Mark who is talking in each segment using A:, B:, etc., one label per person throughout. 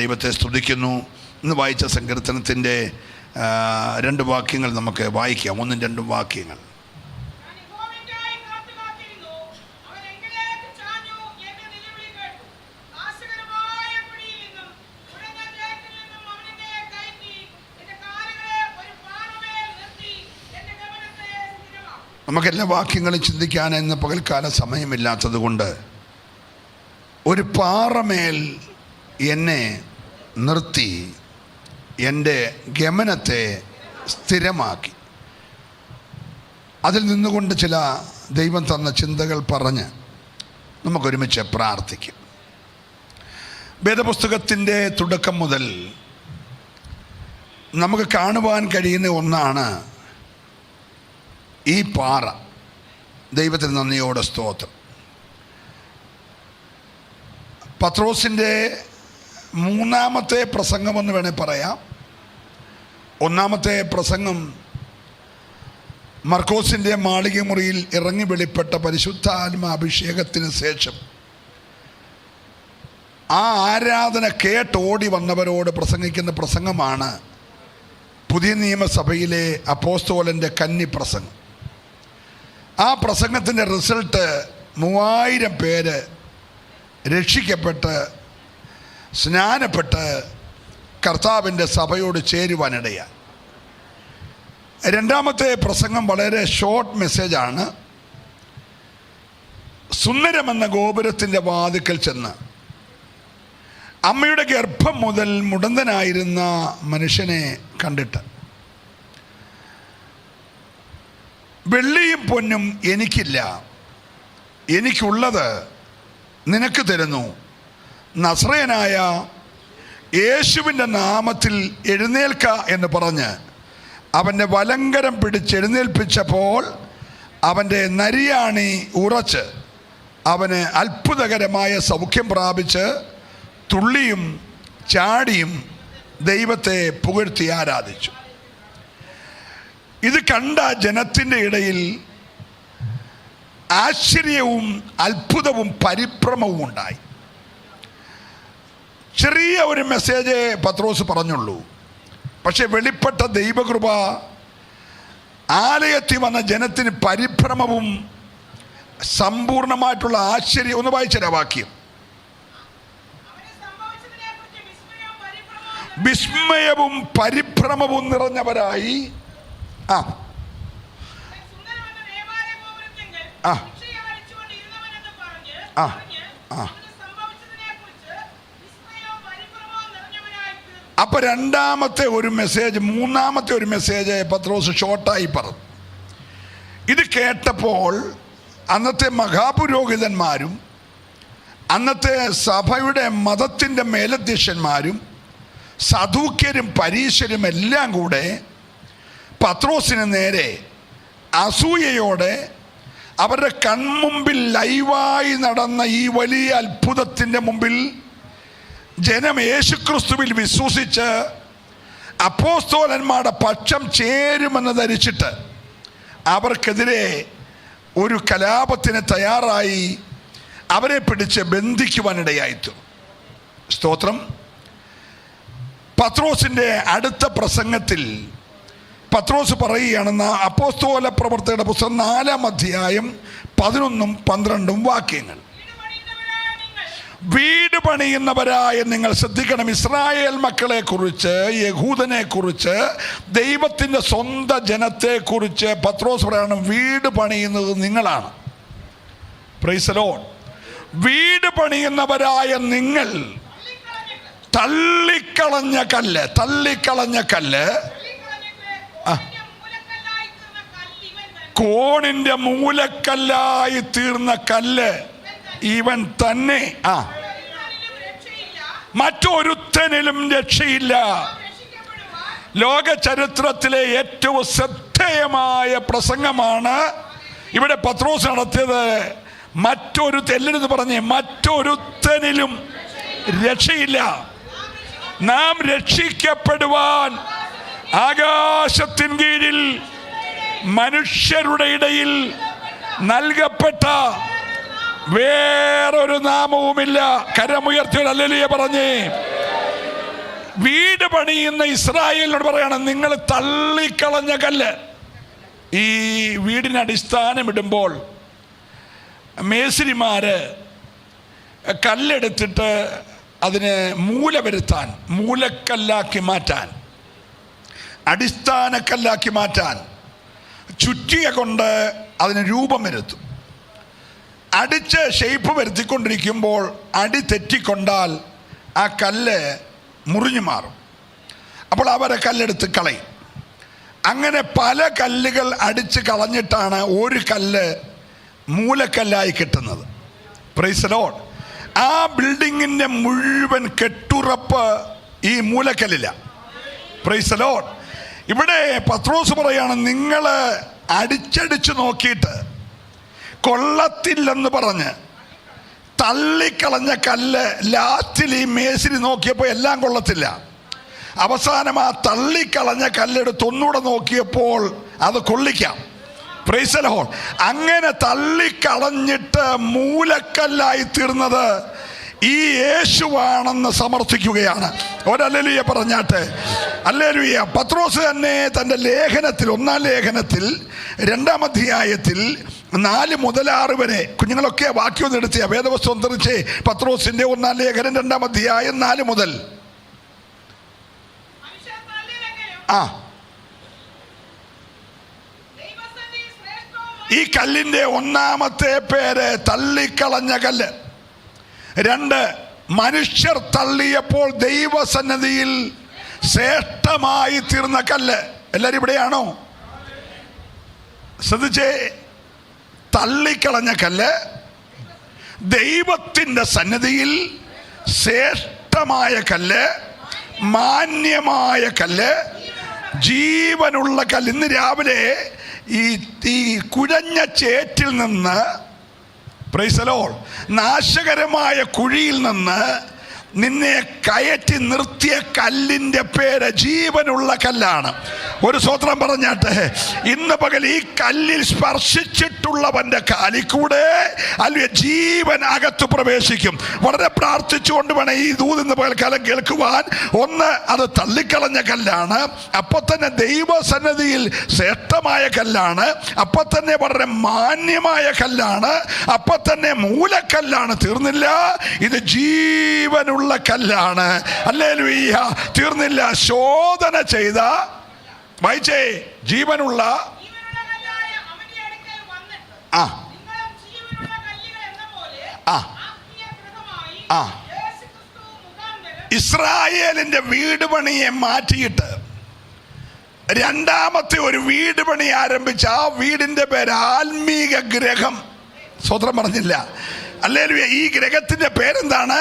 A: ദൈവത്തെ സ്തുതിക്കുന്നു. ഇന്ന് വായിച്ച സങ്കീർത്തനത്തിൻ്റെ 2 വാക്യങ്ങൾ നമുക്ക് വായിക്കാം. 1-2 വാക്യങ്ങൾ. നമുക്കെല്ലാ വാക്യങ്ങളും ചിന്തിക്കാൻ ഇന്ന് പകൽക്കാല സമയമില്ലാത്തത് കൊണ്ട് ഒരു പാറമേൽ എന്നെ നിർത്തി എൻ്റെ ഗമനത്തെ സ്ഥിരമാക്കി. അതിൽ നിന്നുകൊണ്ട് ചില ദൈവം തന്ന ചിന്തകൾ പറഞ്ഞ് നമുക്കൊരുമിച്ച് പ്രാർത്ഥിക്കാം. വേദപുസ്തകത്തിൻ്റെ തുടക്കം മുതൽ നമുക്ക് കാണുവാൻ കഴിയുന്ന ഒന്നാണ് ഈ പാറ. ദൈവത്തിന് നന്ദിയോടെ സ്തോത്രം. പത്രോസിൻ്റെ 3-ാമത്തെ പ്രസംഗമെന്ന് വേണേൽ പറയാം. 1-ാമത്തെ പ്രസംഗം മർക്കോസിൻ്റെ മാളികമുറിയിൽ ഇറങ്ങി വെളിപ്പെട്ട പരിശുദ്ധാത്മാഭിഷേകത്തിന് ശേഷം ആ ആരാധന കേട്ടോടി വന്നവരോട് പ്രസംഗിക്കുന്ന പ്രസംഗമാണ് പുതിയ നിയമസഭയിലെ അപ്പോസ്തലൻ്റെ കന്നി പ്രസംഗം. ആ പ്രസംഗത്തിൻ്റെ റിസൾട്ട് 3000 പേര് രക്ഷിക്കപ്പെട്ട് സ്നാനപ്പെട്ട് കർത്താവിൻ്റെ സഭയോട് ചേരുവാനിടയായി. 2-ാമത്തെ പ്രസംഗം വളരെ ഷോർട്ട് മെസ്സേജാണ്. സുന്ദരമെന്ന ഗോപുരത്തിൻ്റെ വാതിക്കൽ ചെന്ന് അമ്മയുടെ ഗർഭം മുതൽ മുടന്തനായിരുന്ന മനുഷ്യനെ കണ്ടിട്ട്, വെള്ളിയും പൊന്നും എനിക്കില്ല, എനിക്കുള്ളത് നിനക്ക് തരുന്നു, നസ്രയനായ യേശുവിൻ്റെ നാമത്തിൽ എഴുന്നേൽക്ക എന്ന് പറഞ്ഞ് അവൻ്റെ വലങ്കരം പിടിച്ചെഴുന്നേൽപ്പിച്ചപ്പോൾ അവൻ്റെ നരിയാണി ഉറച്ച് അവന് അത്ഭുതകരമായ സൗഖ്യം പ്രാപിച്ച് തുള്ളിയും ചാടിയും ദൈവത്തെ പുകഴ്ത്തി ആരാധിച്ചു. ഇത് കണ്ട ജനത്തിൻ്റെ ഇടയിൽ ആശ്ചര്യവും അത്ഭുതവും പരിഭ്രമവും ഉണ്ടായി. ചെറിയ ഒരു മെസ്സേജ് പത്രോസ് പറഞ്ഞുള്ളൂ. പക്ഷെ വെളിപ്പെട്ട ദൈവകൃപ ആലയത്തിൽ വന്ന ജനത്തിന് പരിഭ്രമവും സമ്പൂർണമായിട്ടുള്ള ആശ്ചര്യം. ഒന്ന് വായിച്ചൊരു വാക്യം. വിസ്മയവും പരിഭ്രമവും നിറഞ്ഞവരായി അപ്പൊ 2-ാമത്തെ ഒരു മെസ്സേജ്, 3-ാമത്തെ ഒരു മെസ്സേജ് പത്രോസ് ഷോർട്ടായി പറഞ്ഞു. ഇത് കേട്ടപ്പോൾ അന്നത്തെ മഹാപുരോഹിതന്മാരും അന്നത്തെ സഭയുടെ മതത്തിൻ്റെ മേലധ്യക്ഷന്മാരും സദൂക്യരും പരീശരും എല്ലാം കൂടെ പത്രോസിന് നേരെ അസൂയയോടെ അവരുടെ കൺമുമ്പിൽ ലൈവായി നടന്ന ഈ വലിയ അത്ഭുതത്തിൻ്റെ മുമ്പിൽ ജനം യേശുക്രിസ്തുവിൽ വിശ്വസിച്ച് അപ്പോസ്തലന്മാരുടെ പക്ഷം ചേരുമെന്ന് ധരിച്ചിട്ട് അവർക്കെതിരെ ഒരു കലാപത്തിന് തയ്യാറായി അവരെ പിടിച്ച് ബന്ധിക്കുവാനിടയായിത്തു. സ്തോത്രം. പത്രോസിൻ്റെ അടുത്ത പ്രസംഗത്തിൽ പത്രോസ് പറയുകയാണെന്ന അപ്പോസ്തല പ്രവർത്തകരുടെ പുസ്തകം 4-ാം അധ്യായം 11-12 വാക്യങ്ങൾ. വീട് പണിയുന്നവരായ നിങ്ങൾ ശ്രദ്ധിക്കണം. ഇസ്രായേൽ മക്കളെ കുറിച്ച്, യഹൂദനെ കുറിച്ച്, ദൈവത്തിൻ്റെ സ്വന്തം ജനത്തെ കുറിച്ച് പത്രോസ് പറയണം, വീട് പണിയുന്നത് നിങ്ങളാണ്. Price the Lord. വീട് പണിയുന്നവരായ നിങ്ങൾ തള്ളിക്കളഞ്ഞ കല്ല് കോണിന്റെ മൂലക്കല്ലായി തീർന്ന കല്ല് ഇവൻ തന്നെ. മറ്റൊരുത്തനിലും രക്ഷയില്ല. ലോക ചരിത്രത്തിലെ ഏറ്റവും ശ്രദ്ധേയമായ പ്രസംഗമാണ് ഇവിടെ പത്രോസ് നടത്തിയത്. എല്ലാവരും പറഞ്ഞേ, മറ്റൊരുത്തനിലും രക്ഷയില്ല. നാം രക്ഷിക്കപ്പെടുവാൻ ആകാശത്തിൻ കീഴിൽ മനുഷ്യരുടെ ഇടയിൽ നൽകപ്പെട്ട വേറൊരു നാമവുമില്ല. കരമുയർത്തി ഹല്ലേലൂയ പറഞ്ഞേ. വീട് പണിയുന്ന ഇസ്രായേലിനോട് പറയണം, നിങ്ങൾ തള്ളിക്കളഞ്ഞ കല്ല്. ഈ വീടിന് അടിസ്ഥാനമിടുമ്പോൾ മേസ്തിരിമാര് കല്ലെടുത്തിട്ട് അതിന് മൂല വരുത്താൻ, മൂലക്കല്ലാക്കി മാറ്റാൻ, അടിസ്ഥാന കല്ലാക്കി മാറ്റാൻ ചുറ്റിക കൊണ്ട് അതിന് രൂപം വരുത്തും. അടിച്ച് ഷേപ്പ് വരുത്തിക്കൊണ്ടിരിക്കുമ്പോൾ അടി തെറ്റിക്കൊണ്ടാൽ ആ കല്ല് മുറിഞ്ഞു മാറും. അപ്പോൾ അവരെ കല്ലെടുത്ത് കളയും. അങ്ങനെ പല കല്ലുകൾ അടിച്ച് കളഞ്ഞിട്ടാണ് ഒരു കല്ല് മൂലക്കല്ലായി കിട്ടുന്നത്. Price the Lord. ആ ബിൽഡിങ്ങിൻ്റെ മുഴുവൻ കെട്ടുറപ്പ് ഈ മൂലക്കല്ലില്ല. Price the Lord. ഇവിടെ പത്രോസ് പറയാണ്, നിങ്ങൾ അടിച്ചടിച്ച് നോക്കിയിട്ട് കൊള്ളത്തില്ലെന്ന് പറഞ്ഞ് തള്ളിക്കളഞ്ഞ കല്ല് ലാസ്റ്റിൽ ഈ മേസ്തിരി നോക്കിയപ്പോൾ എല്ലാം കൊള്ളത്തില്ല. അവസാനം ആ തള്ളിക്കളഞ്ഞ കല്ലെടുത്ത് ഒന്നുകൂടെ നോക്കിയപ്പോൾ അത് കൊള്ളിക്കാം. Price the Lord. അങ്ങനെ തള്ളിക്കളഞ്ഞിട്ട് മൂലക്കല്ലായി തീർന്നത് ഈ യേശുവാണെന്ന് സമർത്ഥിക്കുകയാണ്. ഒരല്ലേലൂയ പറഞ്ഞാട്ടെ. ഹല്ലേലൂയ. പത്രോസ് തന്നെ തൻ്റെ ലേഖനത്തിൽ, 1-ാം ലേഖനത്തിൽ 2-ാം അധ്യായത്തിൽ 4 മുതൽ 6 വരെ, കുഞ്ഞുങ്ങളൊക്കെ വാക്യം ഒന്ന് എടുത്തിയ വേദപുസ്തകം തെറിച്ചേ. പത്രോസിന്റെ 1-ാം ലേഖനം 2-ാം അധ്യായം 4 മുതൽ. ഈ കല്ലിന്റെ ഒന്നാമത്തെ പേര് തള്ളിക്കളഞ്ഞ കല്ല്. 2, മനുഷ്യർ തള്ളിയപ്പോൾ ദൈവസന്നിധിയിൽ ശ്രേഷ്ഠമായി തീർന്ന കല്ല്. എല്ലാവരും ഇവിടെയാണോ? ശ്രദ്ധിച്ചേ. തള്ളിക്കളഞ്ഞ കല്ല്, ദൈവത്തിൻ്റെ സന്നിധിയിൽ ശ്രേഷ്ഠമായ കല്ല്, മാന്യമായ കല്ല്, ജീവനുള്ള കല്ല്. ഇന്ന് രാവിലെ ഈ കുഴഞ്ഞ ചേറ്റിൽ നിന്ന്, പ്രൈസ് ദി ലോർഡ്, നാശകരമായ കുഴിയിൽ നിന്ന് നിന്നെ കയറ്റി നിർത്തിയ കല്ലിൻ്റെ പേര് ജീവനുള്ള കല്ലാണ്. ഒരു സ്വത്രം പറഞ്ഞാട്ടെ. ഇന്ന് പകൽ ഈ കല്ലിൽ സ്പർശിച്ചിട്ടുള്ളവന്റെ കാലിൽ കൂടെ അല്ലെ ജീവൻ അകത്ത് പ്രവേശിക്കും. വളരെ പ്രാർത്ഥിച്ചുകൊണ്ട് വേണം ഈ ദൂത് ഇന്ന് പകൽക്കാലം കേൾക്കുവാൻ. ഒന്ന്, അത് തള്ളിക്കളഞ്ഞ കല്ലാണ്. അപ്പൊ തന്നെ ദൈവസന്നിധിയിൽ ശ്രേഷ്ഠമായ കല്ലാണ്. അപ്പൊ തന്നെ വളരെ മാന്യമായ കല്ലാണ്. അപ്പൊ തന്നെ മൂലക്കല്ലാണ്. തീർന്നില്ല, ഇത് ജീവനുള്ള കല്ലാണ്. ഹല്ലേലൂയ. തീർന്നില്ല. ശോധന ചെയ്ത, വായിച്ചേ, ജീവനുള്ള ഇസ്രായേലിന്റെ വീട് പണിയെ മാറ്റിയിട്ട് രണ്ടാമത്തെ ഒരു വീട് പണി ആരംഭിച്ച ആ വീടിന്റെ പേര് ആത്മീക ഗ്രഹം. സ്വതന്ത്രം പറഞ്ഞില്ല. ഹല്ലേലൂയ. ഈ ഗ്രഹത്തിന്റെ പേരെന്താണ്?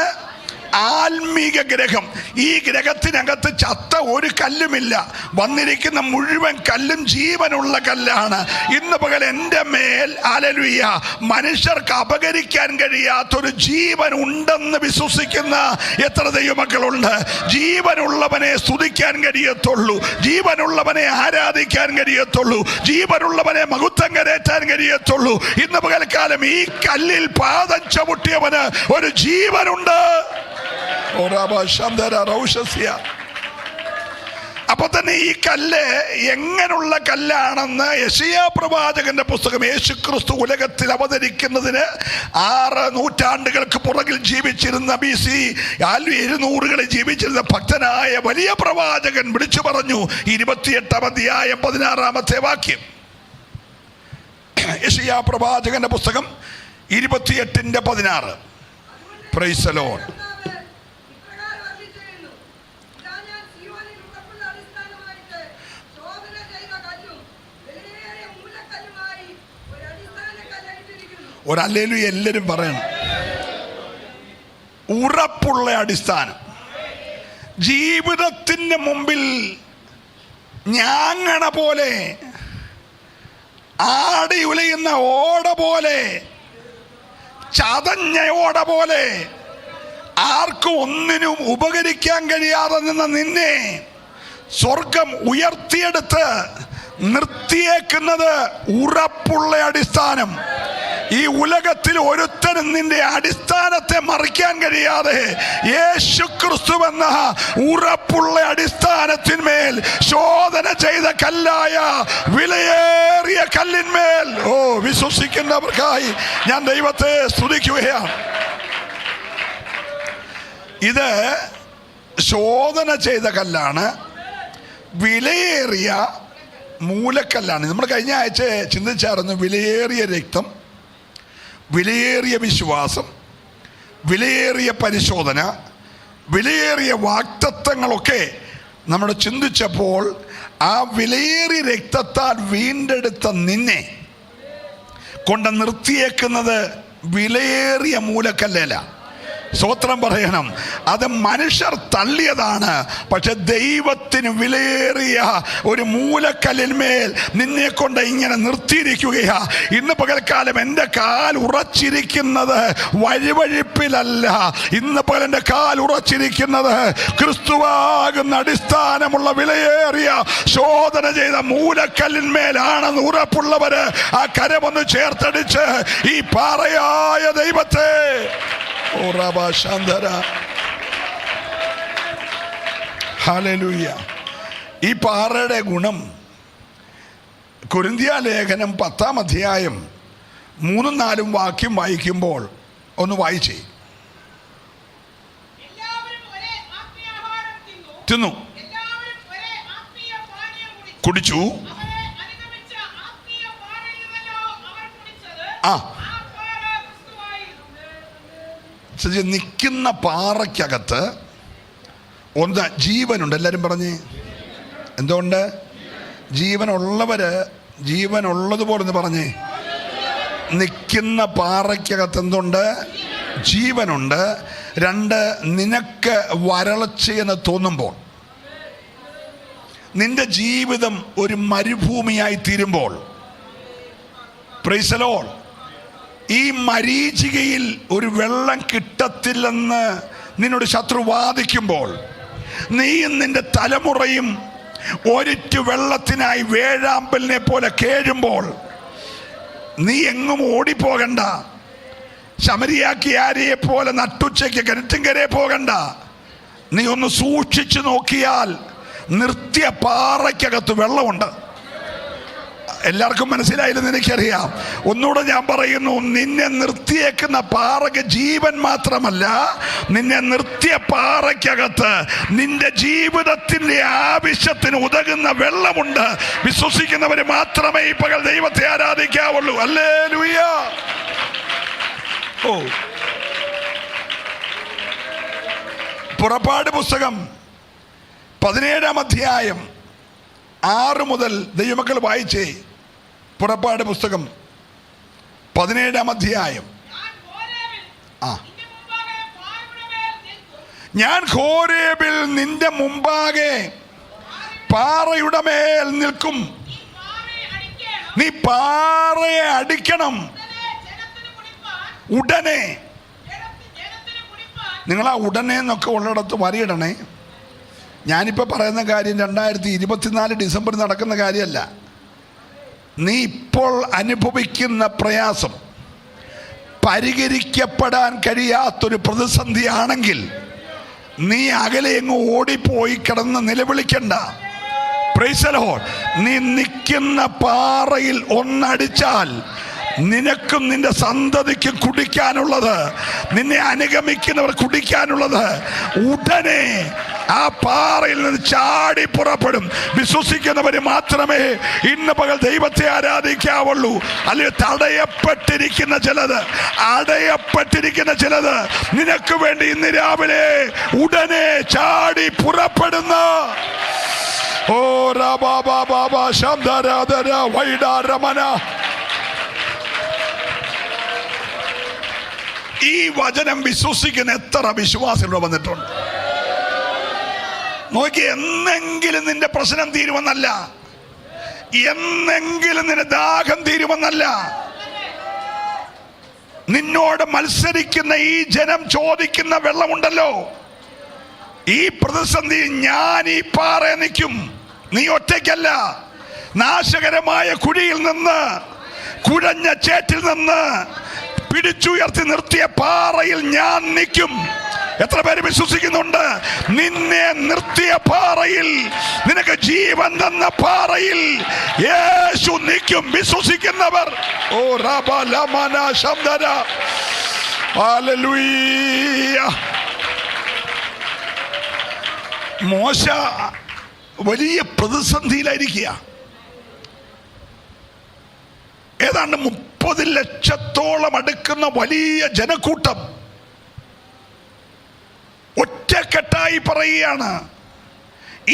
A: ആത്മീക ഗ്രഹം. ഈ ഗ്രഹത്തിനകത്ത് ചത്ത ഒരു കല്ലുമില്ല. വന്നിരിക്കുന്ന മുഴുവൻ കല്ലും ജീവനുള്ള കല്ലാണ്. ഇന്ന് പകൽ എൻ്റെ മേൽ, ഹല്ലേലൂയ, മനുഷ്യർക്ക് അപകരിക്കാൻ കഴിയാത്തൊരു ജീവൻ ഉണ്ടെന്ന് വിശ്വസിക്കുന്ന എത്ര ദൈവമക്കളുണ്ട്? ജീവനുള്ളവനെ സ്തുതിക്കാൻ കഴിയത്തുള്ളൂ, ജീവനുള്ളവനെ ആരാധിക്കാൻ കഴിയത്തുള്ളൂ, ജീവനുള്ളവനെ മഹത്വം കരേറ്റാൻ കഴിയത്തുള്ളൂ. ഇന്ന് പകൽക്കാലം ഈ കല്ലിൽ പാദം ചവിട്ടിയവന് ഒരു ജീവനുണ്ട്. അപ്പൊ തന്നെ ഈ കല്ല് എങ്ങനെയുള്ള കല്ലാണെന്ന് യെശയ്യാ പ്രവാചകന്റെ പുസ്തകം, യേശുക്രിസ്തു ഉലകത്തിൽ അവതരിക്കുന്നതിന് 6 നൂറ്റാണ്ടുകൾക്ക് പുറകിൽ ജീവിച്ചിരുന്ന BC 200കളിൽ ജീവിച്ചിരുന്ന ഭക്തനായ വലിയ പ്രവാചകൻ വിളിച്ചു പറഞ്ഞു. 28-ാം അധ്യായം 16-ാമത്തെ വാക്യം. യെശയ്യാ പ്രവാചകന്റെ പുസ്തകം 28-16. Price the Lord. ഒരല്ലേലൂയ എല്ലാവരും പറയണം. ഉറപ്പുള്ള അടിസ്ഥാനം. ജീവിതത്തിന് മുമ്പിൽ ഞാങ്ങണ പോലെ, ആടി ഉലയുന്ന ഓട പോലെ, ചതഞ്ഞ ഓട പോലെ, ആർക്കും ഒന്നിനും ഉപകരിക്കാൻ കഴിയാതെ നിന്ന നിന്നെ സ്വർഗം ഉയർത്തിയെടുത്ത് നിർത്തിയേക്കുന്നത് ഉറപ്പുള്ള അടിസ്ഥാനം. ഈ ഉലകത്തിൽ ഒരുത്തനും നിന്റെ അടിസ്ഥാനത്തെ മറിക്കാൻ കഴിയാതെ യേശു ക്രിസ്തു എന്ന ഉറപ്പുള്ള അടിസ്ഥാനത്തിന്മേൽ ശോധന ചെയ്ത കല്ലായ വിലയേറിയ കല്ലിന്മേൽ വിശ്വസിക്കുന്നവർക്കായി ഞാൻ ദൈവത്തെ സ്തുതിക്കുകയാണ്. ഇത് ശോധന ചെയ്ത കല്ലാണ്, വിലയേറിയ മൂലക്കല്ലാണ്. നമ്മൾ കഴിഞ്ഞ ആഴ്ച ചിന്തിച്ചായിരുന്നു വിലയേറിയ രക്തം, വിലയേറിയ വിശ്വാസം, വിലയേറിയ പരിശോധന, വിലയേറിയ വാഗ്ദത്തങ്ങളൊക്കെ നമ്മൾ ചിന്തിച്ചപ്പോൾ ആ വിലയേറിയ രക്തത്താൽ വീണ്ടെടുത്ത നിന്നെ കൊണ്ട് നിർത്തിയേക്കുന്നത് വിലയേറിയ മൂലക്കല്ലേല. സ്തോത്രം പറയണം. അത് മനുഷ്യർ തള്ളിയതാണ്. പക്ഷെ ദൈവത്തിന് വിലയേറിയ ഒരു മൂലക്കല്ലിന്മേൽ നിന്നെ കൊണ്ട് ഇങ്ങനെ നിർത്തിയിരിക്കുകയാ. ഇന്ന് പകൽക്കാലം എൻ്റെ കാൽ ഉറച്ചിരിക്കുന്നത് വഴിവഴിപ്പിലല്ല. ഇന്ന് പകൽ എൻ്റെ കാൽ ഉറച്ചിരിക്കുന്നത് ക്രിസ്തുവാകുന്ന അടിസ്ഥാനമുള്ള വിലയേറിയ ശോധന ചെയ്ത മൂലക്കല്ലിന്മേലാണെന്ന് ഉറപ്പുള്ളവര് ആ കരമൊന്ന് ചേർത്തടിച്ച് ഈ പാറയായ ദൈവത്തെ ഹല്ലേലൂയ. ഈ പാറയുടെ ഗുണം കൊരിന്ത്യ ലേഖനം 10-ാം അധ്യായം 3-4 വാക്യം വായിക്കുമ്പോൾ ഒന്ന് വായിച്ചേ. തിന്നു, കുടിച്ചു. നിൽക്കുന്ന പാറയ്ക്കകത്ത് ഒന്ന് ജീവനുണ്ട്. എല്ലാവരും പറഞ്ഞേ, എന്തുകൊണ്ട്? ജീവനുള്ളവര് ജീവനുള്ളതുപോലെ ഒന്ന് പറഞ്ഞേ. നിൽക്കുന്ന പാറയ്ക്കകത്ത് എന്തുണ്ട്? ജീവനുണ്ട്. 2, നിനക്ക് വരൾച്ചയെന്ന് തോന്നുമ്പോൾ, നിന്റെ ജീവിതം ഒരു മരുഭൂമിയായി തീരുമ്പോൾ, പ്രൈസ് ദി ലോർഡ്, ഈ മരീചികയിൽ ഒരു വെള്ളം കിട്ടത്തില്ലെന്ന് നിന്നോട് ശത്രു വാദിക്കുമ്പോൾ, നീയും നിന്റെ തലമുറയും ഒരിറ്റു വെള്ളത്തിനായി വേഴാമ്പലിനെ പോലെ കേഴുമ്പോൾ, നീ എങ്ങും ഓടിപ്പോകണ്ട. ശമരിയാക്കിയാരിയെ പോലെ നട്ടുച്ചയ്ക്ക് കിണറ്റിൻകരയെ പോകണ്ട. നീ ഒന്ന് സൂക്ഷിച്ചു നോക്കിയാൽ നിർത്തിയ പാറയ്ക്കകത്ത് വെള്ളമുണ്ട്. എല്ലാവർക്കും മനസ്സിലായില്ലെന്ന് എനിക്കറിയാം. ഒന്നുകൂടെ ഞാൻ പറയുന്നു, നിന്നെ നിർത്തിയേക്കുന്ന പാറയ്ക്ക് ജീവൻ മാത്രമല്ല, നിന്നെ നിർത്തിയ പാറയ്ക്കകത്ത് നിന്റെ ജീവിതത്തിന്റെ ആവശ്യത്തിന് ഉതകുന്ന വെള്ളമുണ്ട്. വിശ്വസിക്കുന്നവര് മാത്രമേ ഈ പകൽ ദൈവത്തെ ആരാധിക്കാവുള്ളൂ. ഹല്ലേലൂയ. പുറപ്പാട് പുസ്തകം 17-ാം അധ്യായം 6 മുതൽ ദൈവമക്കൾ വായിച്ചേ. പുറപ്പാട് പുസ്തകം 17-ാം അധ്യായം. ഞാൻ ഹോരേബിൽ നിന്റെ മുമ്പാകെ പാറയുടെ മേൽ നിൽക്കും. നീ പാറയെ അടിക്കണം ഉടനെ. നിങ്ങൾ ആ ഉടനെ എന്നൊക്കെ ഉള്ളിടത്ത് വരിയിടണേ. ഞാനിപ്പോൾ പറയുന്ന കാര്യം 2024 ഡിസംബറിൽ നടക്കുന്ന കാര്യമല്ല. നീ ഇപ്പോൾ അനുഭവിക്കുന്ന പ്രയാസം പരിഹരിക്കപ്പെടാൻ കഴിയാത്തൊരു പ്രതിസന്ധിയാണെങ്കിൽ നീ അകലെ എങ്ങും ഓടിപ്പോയി കിടന്ന് നിലവിളിക്കണ്ട. Price the Lord. നീ നിൽക്കുന്ന പാറയിൽ ഒന്നടിച്ചാൽ നിനക്കും നിന്റെ സന്തതിക്കും കുടിക്കാനുള്ളത്, നിന്നെ അനുഗമിക്കുന്നവർ കുടിക്കാനുള്ളത് ഉടനെ ആ പാറയിൽ നിന്ന് ചാടി പുറപ്പെടും. വിശ്വസിക്കുന്നവര് മാത്രമേ ഇന്ന് പകൽ ദൈവത്തെ ആരാധിക്കാവുള്ളൂ. അല്ലെങ്കിൽ തടയപ്പെട്ടിരിക്കുന്ന ചിലത്, അടയപ്പെട്ടിരിക്കുന്ന ചിലത് നിനക്ക് വേണ്ടി ഇന്ന് രാവിലെ ഉടനെ ചാടി പുറപ്പെടുന്ന ഈ വചനം വിശ്വസിക്കുന്ന എത്ര വിശ്വാസികൾ വന്നിട്ടുണ്ട് നോക്കി. എന്നെങ്കിലും നിന്റെ പ്രശ്നം തീരുമെന്നല്ല, എന്നെങ്കിലും നിന്റെ ദാഹം തീരുമെന്നല്ല. നിന്നോട് മത്സരിക്കുന്ന ഈ ജനം ചോദിക്കുന്ന വെള്ളമുണ്ടല്ലോ, ഈ പ്രതിസന്ധി ഞാൻ ഈ പാറയെ നിൽക്കും. നീ ഒറ്റയ്ക്കല്ല. നാശകരമായ കുഴിയിൽ നിന്ന് കുഴഞ്ഞ ചേറ്റിൽ നിന്ന് പിടിച്ചുയർത്തി നിർത്തിയ പാറയിൽ ഞാൻ നിൽക്കും. എത്ര പേര് വിശ്വസിക്കുന്നുണ്ട്? നിന്നെ നിർത്തിയ പാറയിൽ, നിനക്ക് ജീവൻ തന്ന പാറയിൽ യേശു നിൽക്കും. വിശ്വസിക്കുന്നവർ ഓ റബലമന ശബ്ദര ഹല്ലേലൂയ. മോശ വലിയ പ്രതിസന്ധിയിലായിരിക്കുക. ഏതാണ്ട് 30 ലക്ഷത്തോളം അടുക്കുന്ന വലിയ ജനക്കൂട്ടം ഒറ്റക്കെട്ടായി പറയുകയാണ്,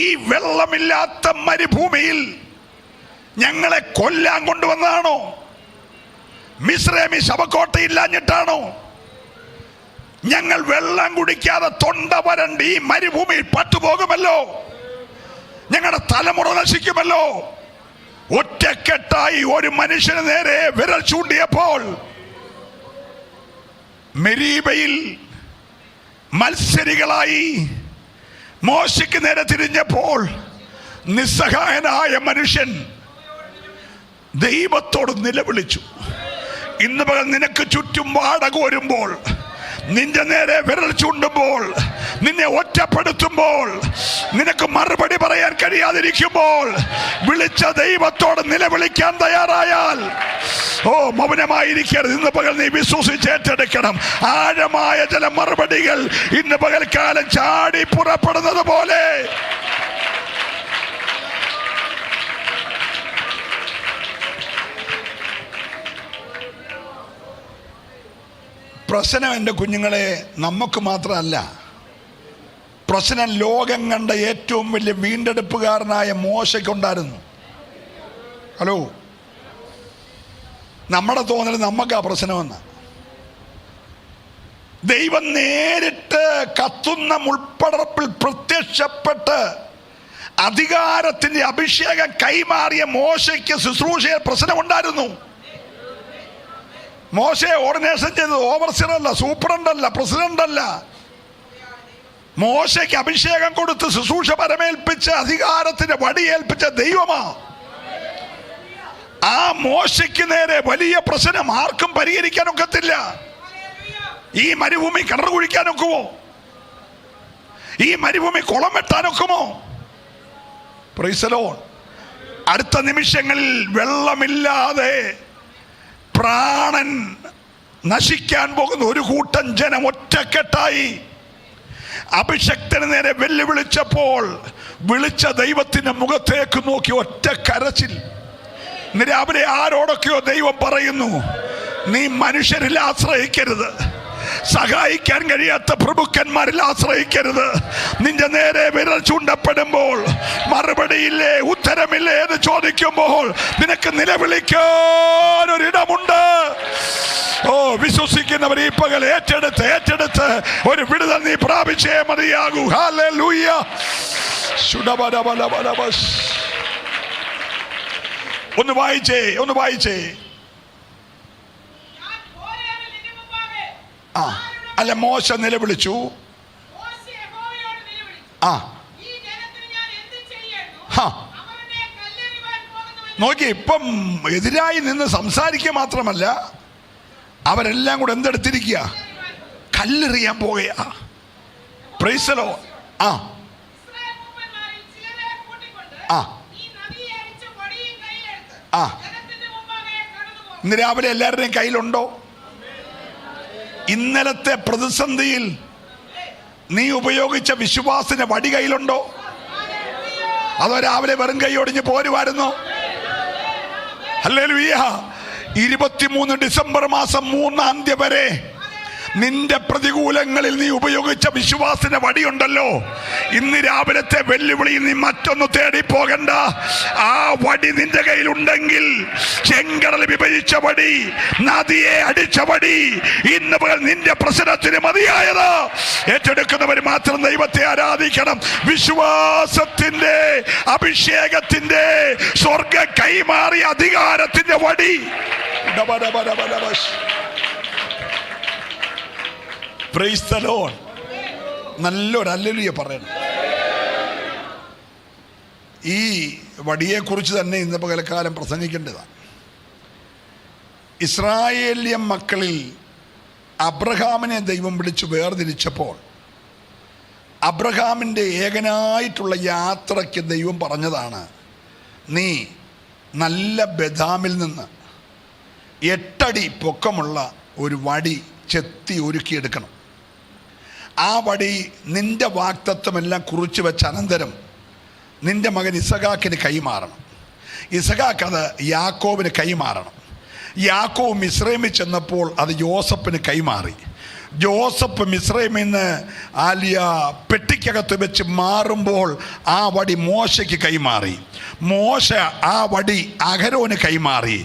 A: ഈ വെള്ളമില്ലാത്ത മരുഭൂമിയിൽ ഞങ്ങളെ കൊല്ലാൻ കൊണ്ടുവന്നതാണോ? മിസ്രൈമി ശവക്കോട്ടയില്ലാഞ്ഞിട്ടാണോ? ഞങ്ങൾ വെള്ളം കുടിക്കാതെ തൊണ്ട വരണ്ട് ഈ മരുഭൂമിയിൽ പട്ടുപോകുമല്ലോ, ഞങ്ങളുടെ തലമുറ നശിക്കുമല്ലോ. ഒറ്റക്കെട്ടായി ഒരു മനുഷ്യന് നേരെ വിരൽ ചൂണ്ടിയപ്പോൾ മെരീബയിൽ മത്സരികളായി മോശയ്ക്ക് നേരെ തിരിഞ്ഞപ്പോൾ നിസ്സഹായനായ മനുഷ്യൻ ദൈവത്തോട് നിലവിളിച്ചു. ഇന്ന് പകൽ നിനക്ക് ചുറ്റും വാടക വരുമ്പോൾ, നിന്റെ നേരെ വിരൽ ചൂണ്ടുമ്പോൾ, നിന്നെ ഒറ്റപ്പെടുത്തുമ്പോൾ, നിനക്ക് മറുപടി പറയാൻ കഴിയാതിരിക്കുമ്പോൾ, വിളിച്ച ദൈവത്തോട് നിലവിളിക്കാൻ തയ്യാറായാൽ ഓ മൗനമായിരിക്കരുത്. ഇന്ന് പകൽ നീ വിശ്വസിച്ചേറ്റെടുക്കണം. ആഴമായ ചില മറുപടികൾ ഇന്ന് പകൽക്കാലം ചാടി പുറപ്പെടുന്നത് പോലെ പ്രശ്നം എൻ്റെ കുഞ്ഞുങ്ങളെ നമുക്ക് മാത്രമല്ല. പ്രശ്നം ലോകം കണ്ട ഏറ്റവും വലിയ വീണ്ടെടുപ്പുകാരനായ മോശയ്ക്കുണ്ടായിരുന്നു. ഹലോ, നമ്മുടെ തോന്നൽ നമുക്കാ പ്രശ്നമെന്ന്. ദൈവം നേരിട്ട് കത്തുന്ന മുൾപ്പടർപ്പിൽ പ്രത്യക്ഷപ്പെട്ട് അധികാരത്തിന്റെ അഭിഷേകം കൈമാറിയ മോശയ്ക്ക് ശുശ്രൂഷയിൽ പ്രശ്നമുണ്ടായിരുന്നു. മോശയെ ഓർഡിനേഷൻ ചെയ്തത് ഓവർസിയർ അല്ല, സൂപ്രണ്ട് അല്ല, പ്രസിഡന്റ് അല്ല. മോശയ്ക്ക് അഭിഷേകം കൊടുത്ത് ശുശ്രൂഷ പരമേൽപ്പിച്ച് അധികാരത്തിന്റെ വടിയേൽപ്പിച്ച ദൈവമാ. ആ മോശയ്ക്ക് നേരെ വലിയ പ്രശ്നം ആർക്കും പരിഹരിക്കാനൊക്കത്തില്ല. ഈ മരുഭൂമി കിണർ കുഴിക്കാനൊക്കുമോ? ഈ മരുഭൂമി കുളം വെട്ടാനൊക്കുമോ? Price the Lord. അടുത്ത നിമിഷങ്ങളിൽ വെള്ളമില്ലാതെ പ്രാണൻ നശിക്കാൻ പോകുന്ന ഒരു കൂട്ടം ജനം ഒറ്റക്കെട്ടായി അഭിഷക്തന് നേരെ വെല്ലുവിളിച്ചപ്പോൾ വിളിച്ച ദൈവത്തിന്റെ മുഖത്തേക്ക് നോക്കി ഒറ്റ കരച്ചിൽ. രാവിലെ ആരോടൊക്കെയോ ദൈവം പറയുന്നു, നീ മനുഷ്യരിൽ ആശ്രയിക്കരുത്, സഹായിക്കാൻ കഴിയാത്ത പ്രഭുക്കന്മാരിൽ ആശ്രയിക്കരുത്. നിന്റെ നേരെ വിരൽ ചൂണ്ടപ്പെടുമ്പോൾ മറുപടിയില്ലേ, ഉത്തരമില്ലേ എന്ന് ചോദിക്കുമ്പോൾ നിനക്ക് നിലവിളിക്കാൻ ഒരിടമുണ്ട്. ഓ വിശ്വസിക്കുന്നവർ ഈ പകൽ ഏറ്റെടുത്ത് ഒരു വിടുതൽ നീ പ്രാപിച്ചേ മതിയാകൂ. ഹല്ലേലൂയ. ഒന്ന് വായിച്ചേ. ആ അല്ല, മോശ നിലവിളിച്ചു. ആ നോക്കി, ഇപ്പം എതിരായി നിന്ന് സംസാരിക്കുക മാത്രമല്ല, അവരെല്ലാം കൂടെ എന്തെടുത്തിരിക്കുക? കല്ലെറിയാൻ പോകുക. Price the Lord. ആ ആ ആ ഇന്ന് രാവിലെ എല്ലാവരുടെയും കയ്യിലുണ്ടോ? ഇന്നലത്തെ പ്രതിസന്ധിയിൽ നീ ഉപയോഗിച്ച വിശ്വാസത്തിന്റെ വടി കയ്യിലുണ്ടോ? അതോ രാവിലെ വെറും കൈയൊടിഞ്ഞ് പോരുമായിരുന്നോ? ഹല്ലേലൂയ. 23 ഡിസംബർ മാസം 3-ാം തീയതി വരെ നിന്റെ പ്രതികൂലങ്ങളിൽ നീ ഉപയോഗിച്ച വിശ്വാസത്തിന്റെ വടിയുണ്ടല്ലോ. ഇന്ന് രാവിലത്തെ വെല്ലുവിളി നീ മറ്റൊന്ന് തേടി പോകണ്ട. ആ വടി നിന്റെ കയ്യിലുണ്ടെങ്കിൽ, ചെങ്കടൽ വിഭജിച്ച വടി, നദിയെ അടിച്ച വടി, ഇന്ന് നിന്റെ പ്രശ്നത്തിന് മതിയായത്. ഏറ്റെടുക്കുന്നവർ മാത്രം ദൈവത്തെ ആരാധിക്കണം. വിശ്വാസത്തിന്റെ അഭിഷേകത്തിന്റെ സ്വർഗ കൈമാറിയ അധികാരത്തിന്റെ വടി. Price the Lord. നല്ലൊരു ഹല്ലേലൂയ പറയണം. ഈ വടിയെക്കുറിച്ച് തന്നെ ഇന്ന് പകൽക്കാലം പ്രസംഗിക്കേണ്ടതാണ്. ഇസ്രായേലിയ മക്കളിൽ അബ്രഹാമിനെ ദൈവം വിളിച്ച് വേർതിരിച്ചപ്പോൾ അബ്രഹാമിൻ്റെ ഏകനായിട്ടുള്ള യാത്രയ്ക്ക് ദൈവം പറഞ്ഞതാണ്, നീ നല്ല ബദാമിൽ നിന്ന് 8 അടി പൊക്കമുള്ള ഒരു വടി ചെത്തി ഒരുക്കിയെടുക്കണം. ആ വടി നിൻ്റെ വാഗ്ദത്തമെല്ലാം കുറിച്ച് വെച്ച അനന്തരം നിൻ്റെ മകൻ ഇസഹാക്കിന് കൈമാറണം. ഇസഹാക്ക് അത് യാക്കോബിന് കൈമാറണം. യാക്കോബ് മിസ്രൈമിൽ ചെന്നപ്പോൾ അത് യോസഫിന് കൈമാറി. ജോസഫ് മിസ്രൈമിൽ നിന്ന് പെട്ടിക്കകത്ത് വെച്ച് മാറുമ്പോൾ ആ വടി മോശയ്ക്ക് കൈമാറി. മോശ ആ വടി അഹരോന് കൈമാറി.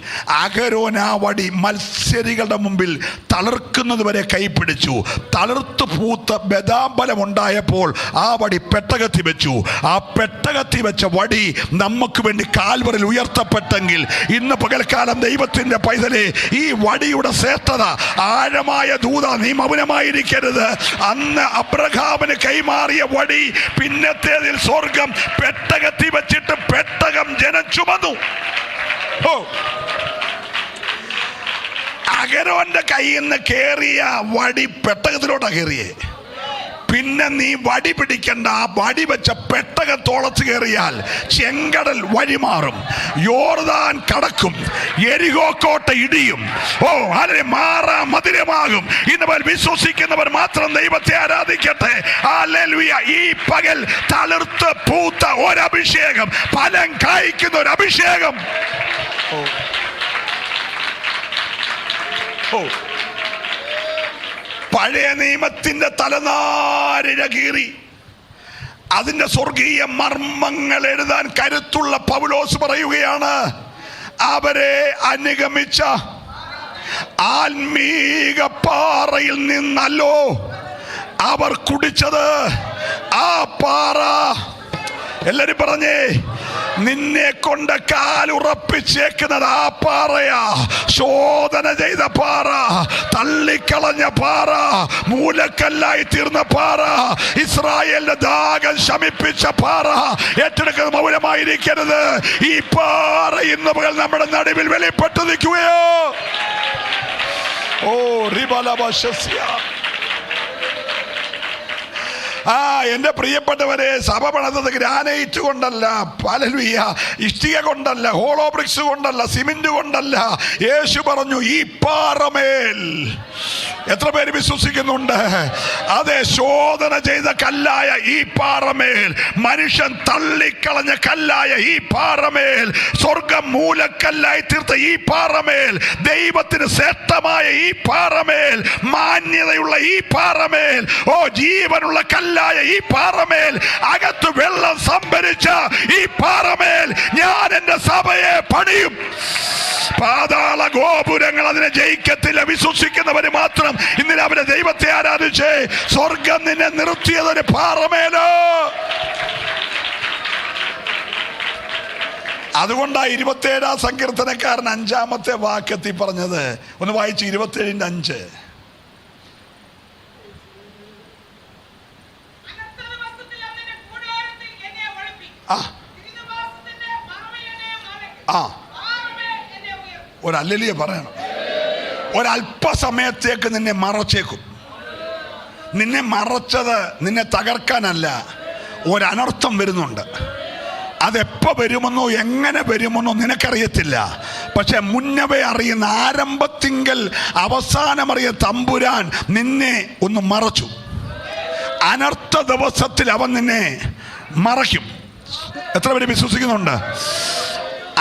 A: അഹരോൻ ആ വടി മത്സരികളുടെ മുമ്പിൽ തളിർക്കുന്നത് വരെ കൈപ്പിടിച്ചു. തളിർത്ത് പൂത്ത ബദാംബലം ഉണ്ടായപ്പോൾ ആ വടി പെട്ടകത്തി വെച്ചു. ആ പെട്ടകത്തി വെച്ച വടി നമുക്ക് വേണ്ടി കാൽവറിൽ ഉയർത്തപ്പെട്ടെങ്കിൽ ഇന്ന് പകൽക്കാലം ദൈവത്തിൻ്റെ പൈതലേ, ഈ വടിയുടെ ശ്രേഷ്ഠത ആഴമായ ദൂത നീ മൗനമായിരിക്കരുത്. അന്ന് അബ്രഹാമിന് കൈമാറിയ വടി പിന്നത്തേതിൽ സ്വർഗം പെട്ടകത്തി വെച്ചിട്ട് പെട്ടകം ജനം ചുമന്നു. അഹരോന്റെ കയ്യിൽ നിന്ന് കേറിയ വടി പെട്ടകത്തിലോട്ടാ കയറിയേ. പിന്നെ നീ വടി പിടിക്കണ്ട. ആ വടി വെച്ച പെട്ടകത്തോളച്ച് കയറിയാൽ ചെങ്കടൽ വഴിമാറും, യോർദാൻ കടക്കും, യെരിഹോ കോട്ട ഇടിയും. അതിനെ മാറാ മധുരമാകും. ഇന്ന് വിശ്വസിക്കുന്നവർ മാത്രം ദൈവത്തെ ആരാധിക്കട്ടെ. ഹല്ലേലൂയ. ഈ പകൽ തളിർത്ത് പൂത്ത ഒരഭിഷേകം, ഫലം കായ്ക്കുന്ന ഒരു അഭിഷേകം. പഴയ നിയമത്തിന്റെ തലനാരിഴ കീറി അതിന്റെ സ്വർഗീയ മർമ്മങ്ങൾ എഴുതാൻ കരുത്തുള്ള പൗലോസ് പറയുകയാണ്, അവരെ അനുഗമിച്ച ആത്മീക പാറയിൽ നിന്നല്ലോ അവർ കുടിച്ചത്. ആ പാറ, എല്ലാരും പറഞ്ഞേ, നിന്നെ കൊണ്ട് കാലുറപ്പിച്ചേക്കുന്നത് ആ പാറയാ. ശോധന ചെയ്ത പാറ, തള്ളിക്കളഞ്ഞ പാറ, മൂലക്കല്ലായി തീർന്ന പാറ, ഇസ്രായേലിന്റെ ദാഹം ശമിപ്പിച്ച പാറ. ഏറ്റെടുക്കുന്ന മൗനമായിരിക്കരുത്. ഈ പാറ ഇന്ന് പകൽ നമ്മുടെ നടുവിൽ വെളിപ്പെട്ടു നിൽക്കുകയോ. എന്റെ പ്രിയപ്പെട്ടവരെ, സഭ പണിതത് ഗ്രാനൈറ്റ് കൊണ്ടല്ല, ഹല്ലേലൂയ, ഇഷ്ടിക കൊണ്ടല്ല, ഹോളോ ബ്രിക്സ് കൊണ്ടല്ല, സിമെന്റ് കൊണ്ടല്ല. യേശു പറഞ്ഞു, ഈ പാറമേൽ. എത്ര പേര് വിശ്വസിക്കുന്നുണ്ട്? അതെ, ശോധന ചെയ്ത കല്ലായ ഈ പാറമേൽ, മനുഷ്യൻ തള്ളിക്കളഞ്ഞ കല്ലായ ഈ പാറമേൽ, സ്വർഗം മൂലക്കല്ലായി തീർത്ത ഈ പാറമേൽ, ദൈവത്തിന് ശ്രേഷ്ഠമായ ഈ പാറമേൽ, മാന്യതയുള്ള ഈ പാറമേൽ, ജീവനുള്ള കല്ലായ ഈ പാറമേൽ, അകത്ത് വെള്ളം സംഭരിച്ച ഈ പാറമേൽ ഞാൻ എന്റെ സഭയെ പണിയും. പാതാള ഗോപുരങ്ങൾ അതിനെ ജയിക്കത്തില്ല. വിശ്വസിക്കുന്നവര് മാത്രം ഇന്നലെ അവരെ ദൈവത്തെ ആരാധിച്ച് സ്വർഗം നിന്നെ നിർത്തിയതൊരു പാറമേലോ. അതുകൊണ്ടാ 27-ാം സങ്കീർത്തനക്കാരൻ 5-ാമത്തെ വാക്യത്തിൽ പറഞ്ഞത്. ഒന്ന് വായിച്ച് 27:5. ഒരല്ലേലൂയ പറയണം. ഒരല്പസമയത്തേക്ക് നിന്നെ മറച്ചേക്കും. നിന്നെ മറച്ചത് നിന്നെ തകർക്കാനല്ല, ഒരനർത്ഥം വരുന്നുണ്ട്. അതെപ്പോ വരുമെന്നോ എങ്ങനെ വരുമെന്നോ നിനക്കറിയത്തില്ല. പക്ഷെ മുന്നവേ അറിയുന്ന, ആരംഭത്തിങ്കൽ അവസാനമറിയ തമ്പുരാൻ നിന്നെ ഒന്ന് മറച്ചു. അനർത്ഥ ദിവസത്തിൽ അവൻ നിന്നെ മറയ്ക്കും. എത്ര പേര് വിശ്വസിക്കുന്നുണ്ട്?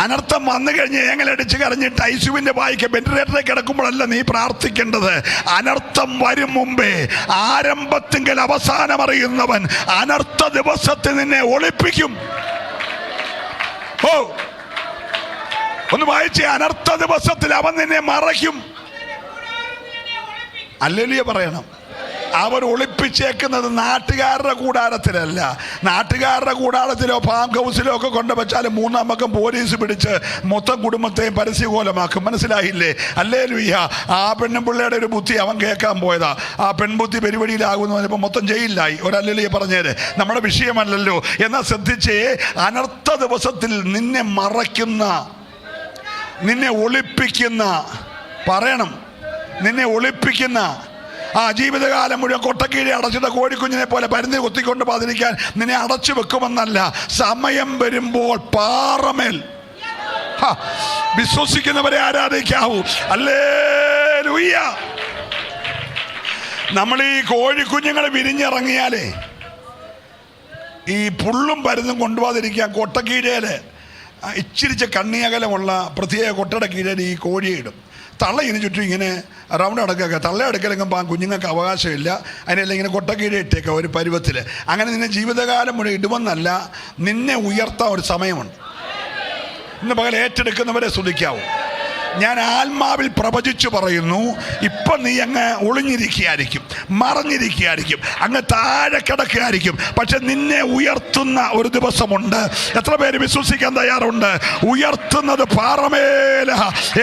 A: അനർത്ഥം വന്നു കഴിഞ്ഞ് ഞങ്ങളടിച്ച് കരഞ്ഞിട്ട് ഐസുവിന്റെ വായിക്ക് വെന്റിലേറ്ററിൽ കിടക്കുമ്പോഴല്ല നീ പ്രാർത്ഥിക്കേണ്ടത്. അനർത്ഥം വരും മുമ്പേ, ആരംഭത്തിങ്കൽ അവസാനം അറിയുന്നവൻ അനർത്ഥ ദിവസത്തിൽ നിന്നെ ഒളിപ്പിക്കും. ഒന്ന് വായിച്ചേ, അനർത്ഥ ദിവസത്തിൽ അവൻ നിന്നെ മറയ്ക്കും. ഹല്ലേലൂയ പറയണം. അവർ ഒളിപ്പിച്ചേക്കുന്നത് നാട്ടുകാരുടെ കൂടാരത്തിലല്ല. നാട്ടുകാരുടെ കൂടാരത്തിലോ ഫാം ഹൗസിലോ ഒക്കെ കൊണ്ടുവച്ചാൽ 3-ാം പക്കം പോലീസ് പിടിച്ച് മൊത്തം കുടുംബത്തെയും പരസ്യകോലമാക്കും. മനസ്സിലായില്ലേ? ഹല്ലേലൂയ. ആ പെണ്ണും പിള്ളയുടെ ഒരു ബുദ്ധി അവൻ കേൾക്കാൻ പോയതാ. ആ പെൺബുദ്ധി പരിപാടിയിലാകുന്നു പറഞ്ഞപ്പോൾ മൊത്തം ജയിലിലായി. ഒരല്ലേലൂയ പറഞ്ഞേര്. നമ്മുടെ വിഷയമല്ലല്ലോ. എന്നാൽ ശ്രദ്ധിച്ചേ, അനർത്ഥ ദിവസത്തിൽ നിന്നെ മറയ്ക്കുന്ന, നിന്നെ ഒളിപ്പിക്കുന്ന പറയണം. നിന്നെ ഒളിപ്പിക്കുന്ന ജീവിതകാലം മുഴുവൻ കൊട്ടക്കീഴെ അടച്ചിട്ട കോഴിക്കുഞ്ഞിനെ പോലെ പരുന്തി കുത്തിക്കൊണ്ട് പതിരിക്കാൻ നിന്നെ അടച്ചു വെക്കുമെന്നല്ല, സമയം വരുമ്പോൾ പാറമേൽ വിശ്വസിക്കുന്നവരെ ആരാധിക്കാവൂ. ഹല്ലേലൂയ. നമ്മൾ ഈ കോഴിക്കുഞ്ഞുങ്ങളെ വിരിഞ്ഞിറങ്ങിയാലേ ഈ പുള്ളും പരുന്നും കൊണ്ടുപോകാതിരിക്കാൻ കൊട്ടക്കീഴേല് ഇച്ചിരിച്ച കണ്ണിയകലമുള്ള പ്രത്യേക കൊട്ടയുടെ കീഴേൽ ഈ കോഴിയെ ഇടും. തള്ള ഇതിന് ചുറ്റും ഇങ്ങനെ റൗണ്ട് അടക്കൊക്കെ, തള്ള അടുക്കലെങ്കിലും പോകാൻ കുഞ്ഞുങ്ങൾക്ക് അവകാശമില്ല. അതിനെല്ലാം ഇങ്ങനെ കൊട്ടക്കീഴ ഇട്ടേക്ക ഒരു പരുവത്തിൽ. അങ്ങനെ നിന്നെ ജീവിതകാലം മുഴുവൻ ഇടുമെന്നല്ല, നിന്നെ ഉയർത്താൻ ഒരു സമയമുണ്ട്. ഇന്ന് പകൽ ഏറ്റെടുക്കുന്നവരെ സ്തുതിക്കാവൂ. ഞാൻ ആത്മാവിൽ പ്രവചിച്ചു പറയുന്നു, ഇപ്പം നീ അങ്ങ് ഒളിഞ്ഞിരിക്കുകയായിരിക്കും, മറഞ്ഞിരിക്കുകയായിരിക്കും, അങ്ങ് താഴെ കിടക്കുകയായിരിക്കും. പക്ഷെ നിന്നെ ഉയർത്തുന്ന ഒരു ദിവസമുണ്ട്. എത്ര പേര് വിശ്വസിക്കാൻ തയ്യാറുണ്ട്? ഉയർത്തുന്നത് പാറമേല.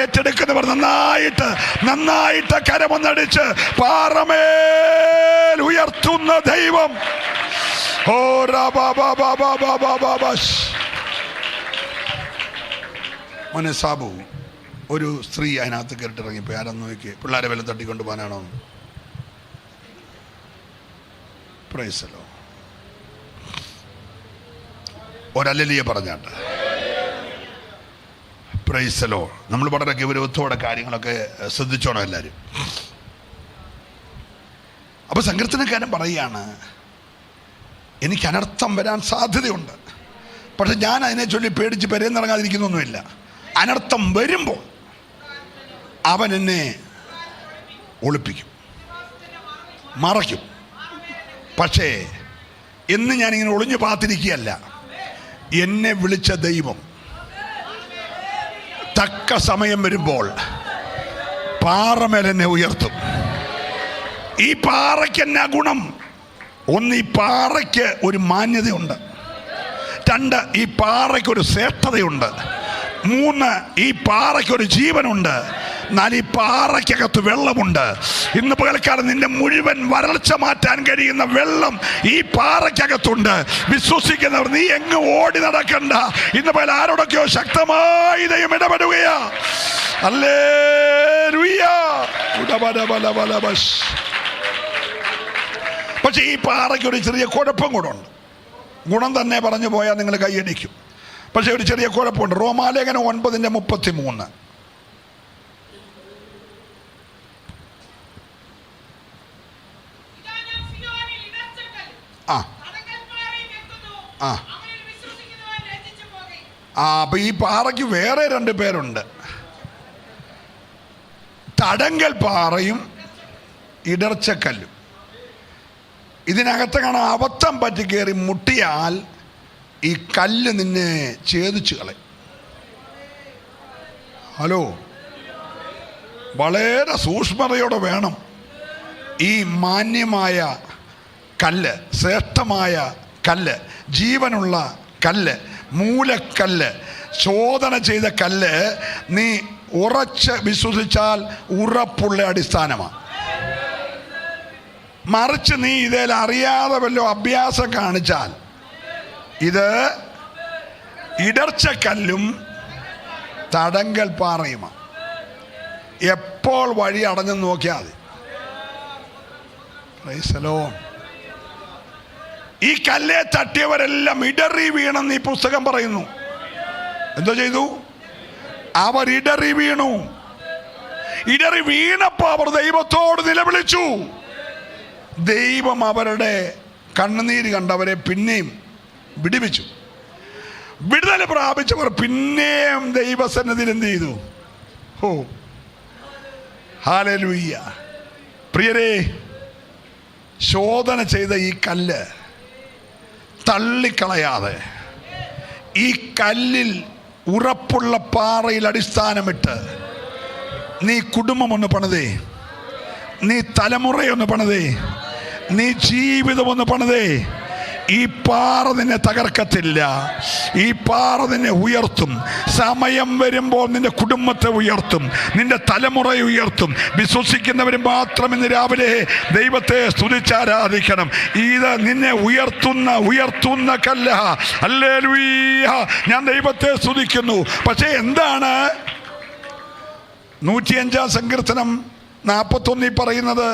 A: ഏറ്റെടുക്കുന്നവർ നന്നായിട്ട് കരമൊന്നടിച്ച് പാറമേൽ ഉയർത്തുന്ന ദൈവം. ഓ മോനെ സാബു, ഒരു സ്ത്രീ അതിനകത്ത് കയറിട്ടിറങ്ങിപ്പോയി. ആരെന്ന് നോക്കി, പിള്ളേരെ വല്ല തട്ടിക്കൊണ്ട് പോകാനാണോ? പ്രൈസലോ ഒരല്ലിയെ പറഞ്ഞാട്ട്. പ്രൈസലോ. നമ്മൾ വളരെ ഗൗരവത്തോടെ കാര്യങ്ങളൊക്കെ ശ്രദ്ധിച്ചോണം എല്ലാവരും. അപ്പൊ സങ്കീർത്തനക്കാരൻ പറയുകയാണ്, എനിക്ക് അനർത്ഥം വരാൻ സാധ്യതയുണ്ട്, പക്ഷെ ഞാൻ അതിനെ ചൊല്ലി പേടിച്ച് പെരേന്നിറങ്ങാതിരിക്കുന്നൊന്നുമില്ല. അനർത്ഥം വരുമ്പോൾ അവൻ എന്നെ ഒളിപ്പിക്കും, മറയ്ക്കും. പക്ഷേ എന്ന് ഞാനിങ്ങനെ ഒളിഞ്ഞു പാത്തിരിക്കുകയല്ല. എന്നെ വിളിച്ച ദൈവം തക്ക സമയം വരുമ്പോൾ പാറമേൽ എന്നെ ഉയർത്തും. ഈ പാറയ്ക്ക് എന്നാ ഗുണം? ഒന്ന്, ഈ പാറയ്ക്ക് ഒരു മാന്യതയുണ്ട്. രണ്ട്, ഈ പാറയ്ക്കൊരു ശ്രേഷ്ഠതയുണ്ട്. മൂന്ന്, ഈ പാറയ്ക്കൊരു ജീവനുണ്ട്. നാല്, ഈ പാറയ്ക്കകത്ത് വെള്ളമുണ്ട്. ഇന്ന് പകൽക്കാലം നിന്റെ മുഴുവൻ വരൾച്ച മാറ്റാൻ കഴിയുന്ന വെള്ളം ഈ പാറയ്ക്കകത്തുണ്ട്. വിശ്വസിക്കുന്നവർ നീ എങ്ങും ഓടി നടക്കണ്ട. ഇന്ന് പകൽ ആരോടൊക്കെയോ ശക്തമായി ദൈവം ഇടപെടുകയാ. ഹല്ലേലൂയ. പക്ഷെ ഈ പാറയ്ക്കൊരു ചെറിയ കുഴപ്പം കൂടെ ഉണ്ട്. ഗുണം തന്നെ പറഞ്ഞു പോയാൽ നിങ്ങൾ കൈയടിക്കും. പക്ഷെ ഒരു ചെറിയ കുഴപ്പമുണ്ട്. റോമാലേഖനം 9:33. അപ്പൊ ഈ പാറയ്ക്ക് വേറെ രണ്ട് പേരുണ്ട്. തടങ്കൽ പാറയും ഇടർച്ചക്കല്ലും. ഇതിനകത്ത് കാണാൻ അബദ്ധം പറ്റി കയറി മുട്ടിയാൽ ഈ കല്ല് നിന്നെ ഛേദിച്ചു കളയും. ഹലോ, വളരെ സൂക്ഷ്മതയോടെ വേണം ഈ മാന്യമായ കല്ല്, ശ്രേഷ്ഠമായ കല്ല്, ജീവനുള്ള കല്ല്, മൂലക്കല്ല്, ശോധന ചെയ്ത കല്ല് നീ ഉറച്ച് വിശ്വസിച്ചാൽ ഉറപ്പുള്ള അടിസ്ഥാനമാണ്. മറിച്ച് നീ ഇതിൽ അറിയാതെ വല്ലോ അഭ്യാസം കാണിച്ചാൽ ഇത് ഇടർച്ചക്കല്ലും തടങ്കൽ പാറയുമാണ്. എപ്പോൾ വഴി അടഞ്ഞു നോക്കിയാൽ മതി. Price the Lord. ഈ കല്ലെ തട്ടിയവരെല്ലാം ഇടറി വീണെന്ന് ഈ പുസ്തകം പറയുന്നു. എന്തോ ചെയ്തു? അവർ ഇടറി വീണു. ഇടറി വീണപ്പോ അവർ ദൈവത്തോട് നിലവിളിച്ചു. ദൈവം അവരുടെ കണ്ണുനീര് കണ്ടവരെ പിന്നെയും വിടുവിച്ചു. വിടുതൽ പ്രാപിച്ചവർ പിന്നെയും ദൈവസന്നിധിയിൽ എന്ത് ചെയ്തു? ഓ ഹല്ലേലൂയ. പ്രിയരേ, ശോധന ചെയ്ത ഈ കല്ല് തള്ളിക്കളയാതെ ഈ കല്ലിൽ ഉറപ്പുള്ള പാറയിൽ അടിസ്ഥാനമിട്ട് നീ കുടുംബമൊന്ന് പണിതേ, നീ തലമുറയൊന്ന് പണിതേ, നീ ജീവിതമൊന്ന് പണിതേ. ഈ പാറ നിന്നെ തകർക്കത്തില്ല. ഈ പാറ നിന്നെ ഉയർത്തും. സമയം വരുമ്പോൾ നിന്റെ കുടുംബത്തെ ഉയർത്തും, നിന്റെ തലമുറയെ ഉയർത്തും. വിശ്വസിക്കുന്നവർ മാത്രം ഇന്ന് രാവിലെ ദൈവത്തെ സ്തുതിച്ചാരാധിക്കണം. ഇത് നിന്നെ ഉയർത്തുന്ന കല്ല. ഹല്ലേലൂയ. ഞാൻ ദൈവത്തെ സ്തുതിക്കുന്നു. പക്ഷേ എന്താണ് 105 സങ്കീർത്തനം 41 പറയുന്നത്,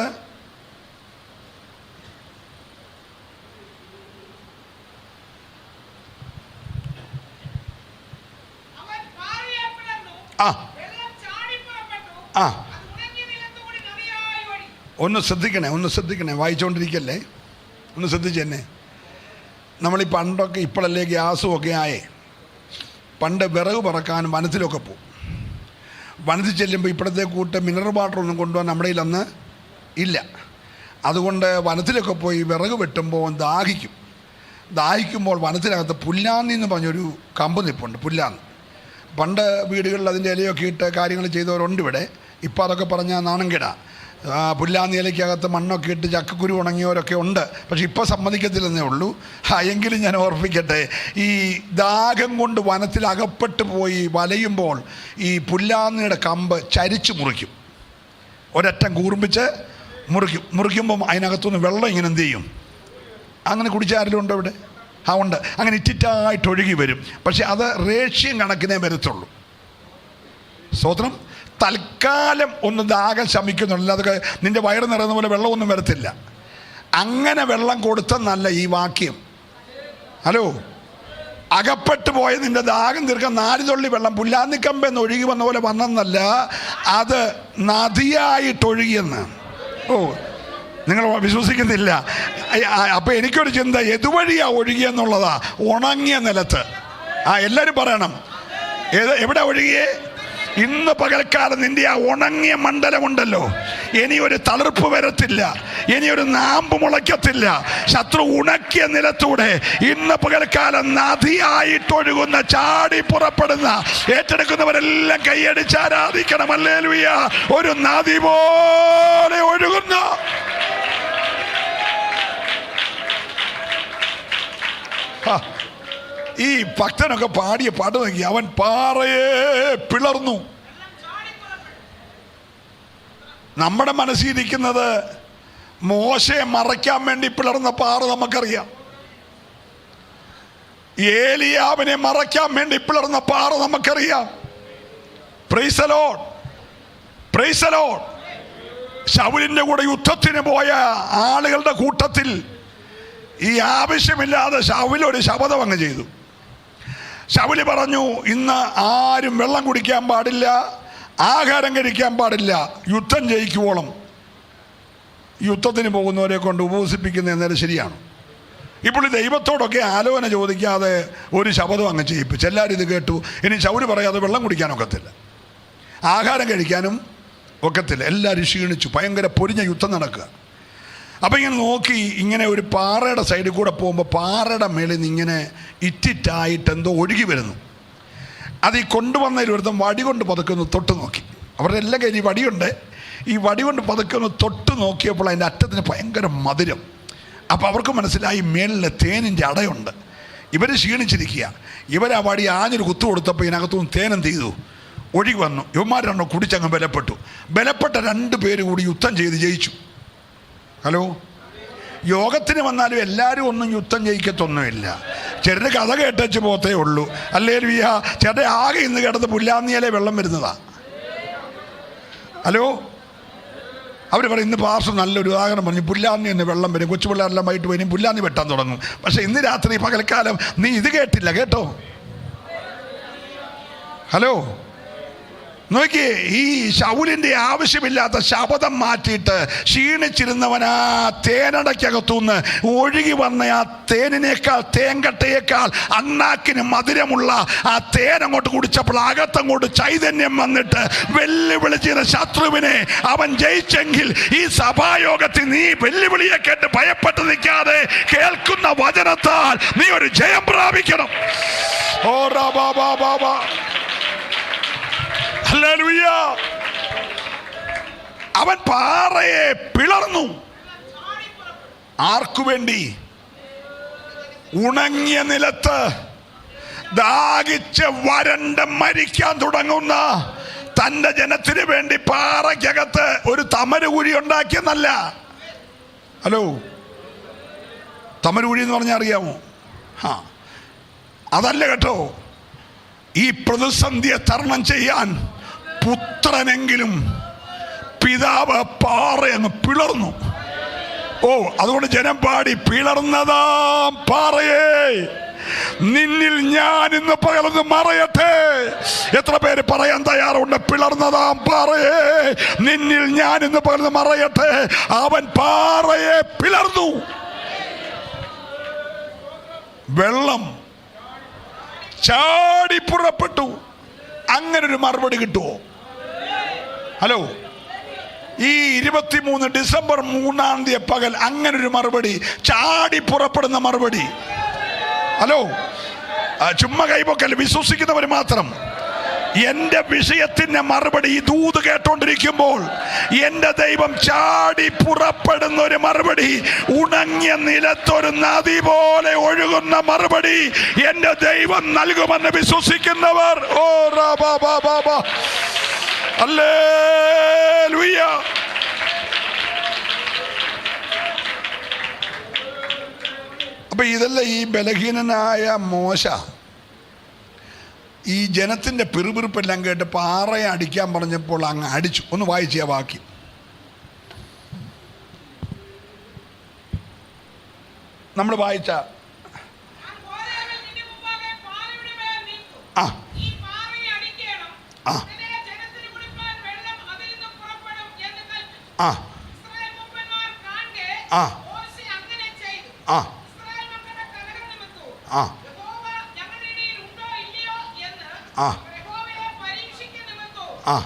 A: ഒന്ന് ശ്രദ്ധിക്കണേ, വായിച്ചുകൊണ്ടിരിക്കല്ലേ, ഒന്ന് ശ്രദ്ധിച്ചെന്നെ. നമ്മൾ ഈ പണ്ടൊക്കെ, ഇപ്പോഴല്ലേ ഗ്യാസും ഒക്കെ ആയേ, പണ്ട് വിറക് പറക്കാനും വനത്തിലൊക്കെ പോകും. വനത്തിൽ ചെല്ലുമ്പോൾ ഇപ്പോഴത്തെ കൂട്ട് മിനറൽ വാട്ടർ ഒന്നും കൊണ്ടുപോകാൻ നമ്മുടെ കയ്യിൽ അന്ന് ഇല്ല. അതുകൊണ്ട് വനത്തിലൊക്കെ പോയി വിറക് വെട്ടുമ്പോൾ ദാഹിക്കുമ്പോൾ വനത്തിനകത്ത് പുല്ലാന്നി എന്ന് പറഞ്ഞൊരു കമ്പ് നിൽപ്പുണ്ട്. പുല്ലാന്നി പണ്ട് വീടുകളിൽ അതിൻ്റെ ഇലയൊക്കെ ഇട്ട് കാര്യങ്ങൾ ചെയ്തവരുണ്ട് ഇവിടെ. ഇപ്പം അതൊക്കെ പറഞ്ഞാൽ നാണം കേടാ. പുല്ലാന്നി ഇലയ്ക്കകത്ത് മണ്ണൊക്കെ ഇട്ട് ചക്കക്കുരു ഉണങ്ങിയവരൊക്കെ ഉണ്ട്. പക്ഷെ ഇപ്പോൾ സമ്മതിക്കത്തില്ലെന്നേ ഉള്ളൂ. എങ്കിലും ഞാൻ ഓർപ്പിക്കട്ടെ, ഈ ദാഹം കൊണ്ട് വനത്തിൽ അകപ്പെട്ട് പോയി വലയുമ്പോൾ ഈ പുല്ലാന്നിയുടെ കമ്പ് ചരിച്ച് മുറിക്കും, ഒരറ്റം കൂർമ്പിച്ച് മുറിക്കുമ്പം അതിനകത്തുനിന്ന് വെള്ളം ഇങ്ങനെ എന്ത് ചെയ്യും? അങ്ങനെ കുടിച്ചാരെങ്കിലും ഉണ്ടോ ഇവിടെ? ഉണ്ട്. അങ്ങനെ ഇറ്റിറ്റായിട്ട് ഒഴുകി വരും. പക്ഷെ അത് റേഷ്യം കണക്കിനേ വരത്തുള്ളൂ. സ്തോത്രം. തൽക്കാലം ഒന്ന് ദാഹം ശമിക്കുന്നുള്ളൂ. അതൊക്കെ നിൻ്റെ വയറ് നിറയുന്ന പോലെ വെള്ളമൊന്നും വരത്തില്ല. അങ്ങനെ വെള്ളം കൊടുത്തെന്നല്ല ഈ വാക്യം. ഹലോ, അകപ്പെട്ടു പോയ നിൻ്റെ ദാഹം തീർക്കാൻ 4 തുള്ളി വെള്ളം പുല്ലാന്നിക്കമ്പെന്ന് ഒഴുകി വന്ന പോലെ വന്നെന്നല്ല, അത് നദിയായിട്ടൊഴുകിയെന്ന്. നിങ്ങൾ വിശ്വസിക്കുന്നില്ല. അപ്പോൾ എനിക്കൊരു ചിന്ത, എതുവഴിയാ ഒഴുകിയെന്നുള്ളതാ. ഉണങ്ങിയ നിലത്ത്. എല്ലാവരും പറയണം, എവിടെ ഒഴുകിയേ? ഇന്ന് പകൽക്കാലം നിന്റെ ആ ഉണങ്ങിയ മണ്ഡലമുണ്ടല്ലോ, ഇനിയൊരു തളിർപ്പ് വരത്തില്ല, ഇനിയൊരു നാമ്പ് മുളയ്ക്കത്തില്ല. ശത്രു ഉണക്കിയ നിലത്തൂടെ ഇന്ന് പകൽക്കാലം നദിയായിട്ടൊഴുകുന്ന, ചാടി പുറപ്പെടുന്ന, ഏറ്റെടുക്കുന്നവരെല്ലാം കൈയടിച്ച് ആരാധിക്കണം. ഹല്ലേലൂയ. ഒരു നദി പോലെ ഒഴുകുന്ന ഈ ഭക്തനൊക്കെ പാടിയ പാട്ട് നോക്കി. അവൻ പാറയെ പിളർന്നു. നമ്മുടെ മനസ്സിരിക്കുന്നത് മോശയെ മറയ്ക്കാൻ വേണ്ടി പിളർന്ന പാറ നമുക്കറിയാം. ഏലിയാവിനെ മറയ്ക്കാൻ വേണ്ടി പിളർന്ന പാറ നമുക്കറിയാം. Praise the lord, praise the lord. ശൗലിന്റെ കൂടെ യുദ്ധത്തിന് പോയ ആളുകളുടെ കൂട്ടത്തിൽ ഈ ആവശ്യമില്ലാതെ ശൗൽ ഒരു ശപഥം അങ്ങ് ചെയ്തു. ശൗല് പറഞ്ഞു, ഇന്ന് ആരും വെള്ളം കുടിക്കാൻ പാടില്ല, ആഹാരം കഴിക്കാൻ പാടില്ല, യുദ്ധം ജയിക്കുവോളം. യുദ്ധത്തിന് പോകുന്നവരെ കൊണ്ട് ഉപവസിപ്പിക്കുന്ന എന്നേരം ശരിയാണ്. ഇപ്പോൾ ഈ ദൈവത്തോടൊക്കെ ആലോചന ചോദിക്കാതെ ഒരു ശപഥം അങ്ങ് ചെയ്യിപ്പിച്ചു. എല്ലാവരും ഇത് കേട്ടു. ഇനി ശൗല് പറയാതെ വെള്ളം കുടിക്കാനൊക്കത്തില്ല, ആഹാരം കഴിക്കാനും ഒക്കത്തില്ല. എല്ലാവരും ക്ഷീണിച്ചു. ഭയങ്കര പൊരിഞ്ഞ യുദ്ധം നടക്കുക. അപ്പം ഇങ്ങനെ നോക്കി, ഇങ്ങനെ ഒരു പാറയുടെ സൈഡിൽ കൂടെ പോകുമ്പോൾ പാറയുടെ മേളിൽ നിന്ന് ഇങ്ങനെ ഇറ്റിറ്റായിട്ട് എന്തോ ഒഴുകി വരുന്നു. അത് ഈ കൊണ്ടുവന്നതിൽ ഒരുത്തം വടി കൊണ്ട് പതുക്കൊന്ന് തൊട്ട് നോക്കി. അവരുടെ എല്ലാം കയ്യിൽ ഈ വടിയുണ്ട്. ഈ വടി കൊണ്ട് പതുക്കൊന്ന് തൊട്ട് നോക്കിയപ്പോൾ അതിൻ്റെ അറ്റത്തിന് ഭയങ്കര മധുരം. അപ്പോൾ അവർക്ക് മനസ്സിലായി മേളിൽ തേനിൻ്റെ അടയുണ്ട്. ഇവർ ക്ഷീണിച്ചിരിക്കുക. ഇവരാ വടി ആഞ്ഞൊരു കുത്തു കൊടുത്തപ്പോൾ ഇതിനകത്തുനിന്ന് തേനെന്ത് ചെയ്തു? ഒഴുകി വന്നു. ഇവന്മാർ രണ്ടോ കുടിച്ചങ്ങ് ബലപ്പെട്ട 2 പേര് കൂടി യുദ്ധം ചെയ്ത് ജയിച്ചു. ഹലോ, യോഗത്തിന് വന്നാലും എല്ലാവരും ഒന്നും യുദ്ധം ജയിക്കത്തൊന്നുമില്ല. ചെറിയ കഥ കേട്ടേച്ച് പോത്തേ ഉള്ളൂ. ഹല്ലേലൂയ. ചേട്ടൻ ആകെ ഇന്ന് കിടന്ന് പുല്ലാന്നിയിലെ വെള്ളം വരുന്നതാ. ഹലോ, അവർ പറയും, ഇന്ന് പാർശ്വ നല്ലൊരു ഉദാഹരണം പറഞ്ഞു, പുല്ലാന്നി എന്ന് വെള്ളം വരും. കൊച്ചു പിള്ളേരെല്ലാം വൈകിട്ട് വരും, പുല്ലാന്നി വെട്ടാൻ തുടങ്ങും. പക്ഷെ ഇന്ന് രാത്രി പകൽക്കാലം നീ ഇത് കേട്ടില്ല കേട്ടോ. ഹലോ, നോക്കിയേ, ഈ ശൗലിൻ്റെ ആവശ്യമില്ലാത്ത ശപഥം മാറ്റിയിട്ട് ക്ഷീണിച്ചിരുന്നവൻ ആ തേനടയ്ക്കകത്തുനിന്ന് ഒഴുകി വന്ന ആ തേനിനേക്കാൾ, തേൻകട്ടയേക്കാൾ അണ്ണാക്കിന് മധുരമുള്ള ആ തേൻ അങ്ങോട്ട് കുടിച്ചപ്പോൾ അകത്തങ്ങോട്ട് ചൈതന്യം വന്നിട്ട് വെല്ലുവിളിച്ചിരുന്ന ശത്രുവിനെ അവൻ ജയിച്ചെങ്കിൽ ഈ സഭായോഗത്തിൽ നീ വെല്ലുവിളിയെ കേട്ട് ഭയപ്പെട്ട് നിൽക്കാതെ കേൾക്കുന്ന വചനത്താൽ നീ ഒരു ജയം പ്രാപിക്കണം. ഓ ബാബാ ബാബാ. ഹല്ലേലൂയ. അവൻ പാറയെ പിളർന്നു. ആർക്കു വേണ്ടി? ഉണങ്ങിയ നിലത്ത് ദാഹിച്ച് വരണ്ട് മരിക്കാൻ തുടങ്ങുന്ന തൻ്റെ ജനത്തിന് വേണ്ടി പാറയ്ക്കകത്ത് ഒരു തമരുകുഴി ഉണ്ടാക്കിയെന്നല്ല. ഹലോ, തമരുകുഴി എന്ന് പറഞ്ഞാൽ അറിയാമോ? അതല്ല കേട്ടോ. ഈ പ്രതിസന്ധിയെ തരണം ചെയ്യാൻ പുത്രനെങ്കിലും പിതാവ് പാറ അങ്ങ് പിളർന്നു. ഓ, അതുകൊണ്ട് ജനം പാടി, പിളർന്നതാം പാറയേ നിന്നിൽ ഞാൻ ഇന്ന് പകർന്ന് മറയട്ടെ. എത്ര പേര് പറയാൻ തയ്യാറുണ്ട്? പിളർന്നതാം പാറയേ നിന്നിൽ ഞാൻ ഇന്ന് പകർന്ന് മറയട്ടെ. അവൻ പാറയെ പിളർന്നു. വെള്ളം ചാടി പുറപ്പെട്ടു. അങ്ങനൊരു മറുപടി കിട്ടുമോ? ഹലോ, ഈ 23 ഡിസംബർ 3-ാം തീയതി പകൽ അങ്ങനൊരു മറുപടി, ചാടി പുറപ്പെടുന്ന മറുപടി. ഹലോ, ചുമ്മാ കൈപൊക്കൽ, വിശ്വസിക്കുന്നവർ മാത്രം. എന്റെ വിഷയത്തിന്റെ മറുപടി ഈ ദൂത് കേട്ടോണ്ടിരിക്കുമ്പോൾ എന്റെ ദൈവം ചാടി പുറപ്പെടുന്ന ഒരു മറുപടി, ഉണങ്ങിയ നിലത്തൊരു നദി പോലെ ഒഴുകുന്ന മറുപടി എന്റെ ദൈവം നൽകുമെന്ന് വിശ്വസിക്കുന്നവർ, ഓ റാബാബാബാബ, ഹല്ലേലൂയ. അപ്പൊ ഇതല്ല ഈ ബലഹീനനായ മോശ ഈ ജനത്തിന്റെ പിറുപിറുപ്പെല്ലാം കേട്ട് പാറയെ അടിക്കാൻ പറഞ്ഞപ്പോൾ അങ്ങ് അടിച്ചു. ഒന്ന് വായിച്ച വാക്യം. നമ്മൾ വായിച്ച ആ ആ ആ ആ ആ ആ ആ ആ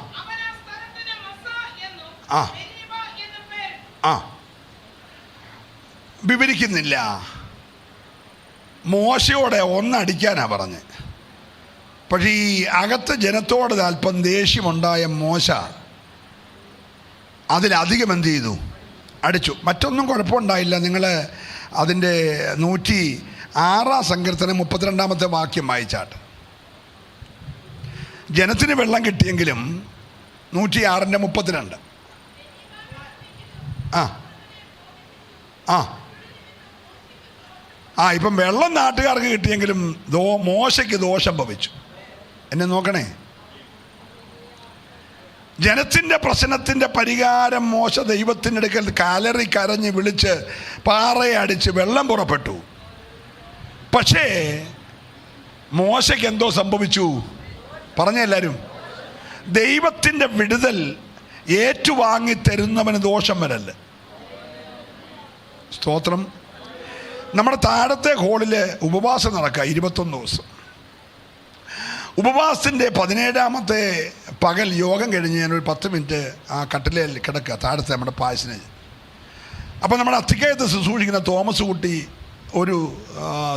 A: ആ ആ വിവരിക്കുന്നില്ല. മോശയോടെ ഒന്നടിക്കാനാ പറഞ്ഞ്. പക്ഷേ ഈ അകത്ത് ജനത്തോട് അല്പം ദേഷ്യമുണ്ടായ മോശ അതിലധികം എന്ത് ചെയ്തു? അടിച്ചു. മറ്റൊന്നും കുഴപ്പമുണ്ടായില്ല. നിങ്ങൾ അതിൻ്റെ 106 സങ്കീർത്തനം 32-ാമത്തെ വാക്യം വായിച്ചാട്ട്. ജനത്തിന് വെള്ളം കിട്ടിയെങ്കിലും 106:32. ആ ആ ആ ഇപ്പം വെള്ളം നാട്ടുകാർക്ക് കിട്ടിയെങ്കിലും മോശയ്ക്ക് ദോഷം ഭവിച്ചു. എന്നെ നോക്കണേ, ജനത്തിൻ്റെ പ്രശ്നത്തിൻ്റെ പരിഹാരം മോശ ദൈവത്തിൻ്റെ അടുക്കൽ കാലറി കരഞ്ഞ് വിളിച്ച് പാറയെ അടിച്ച് വെള്ളം പുറപ്പെട്ടു. പക്ഷേ മോശയ്ക്ക് എന്തോ സംഭവിച്ചു? പറഞ്ഞ എല്ലാവരും, ദൈവത്തിൻ്റെ വിടുതൽ ഏറ്റുവാങ്ങി തരുന്നവന് ദോഷം വരല്ല. സ്തോത്രം. നമ്മുടെ താഴത്തെ ഹോളിൽ ഉപവാസം നടക്കുക 21 ദിവസം. ഉപവാസത്തിൻ്റെ 17-ാമത്തെ പകൽ യോഗം കഴിഞ്ഞ് ഞാനൊരു 10 മിനിറ്റ് ആ കട്ടിലയിൽ കിടക്കുക, താഴത്തെ നമ്മുടെ പായസനേജ്. അപ്പോൾ നമ്മുടെ അത്തിക്കയത്ത് ശുശ്രൂഷിക്കുന്ന തോമസ് കുട്ടി ഒരു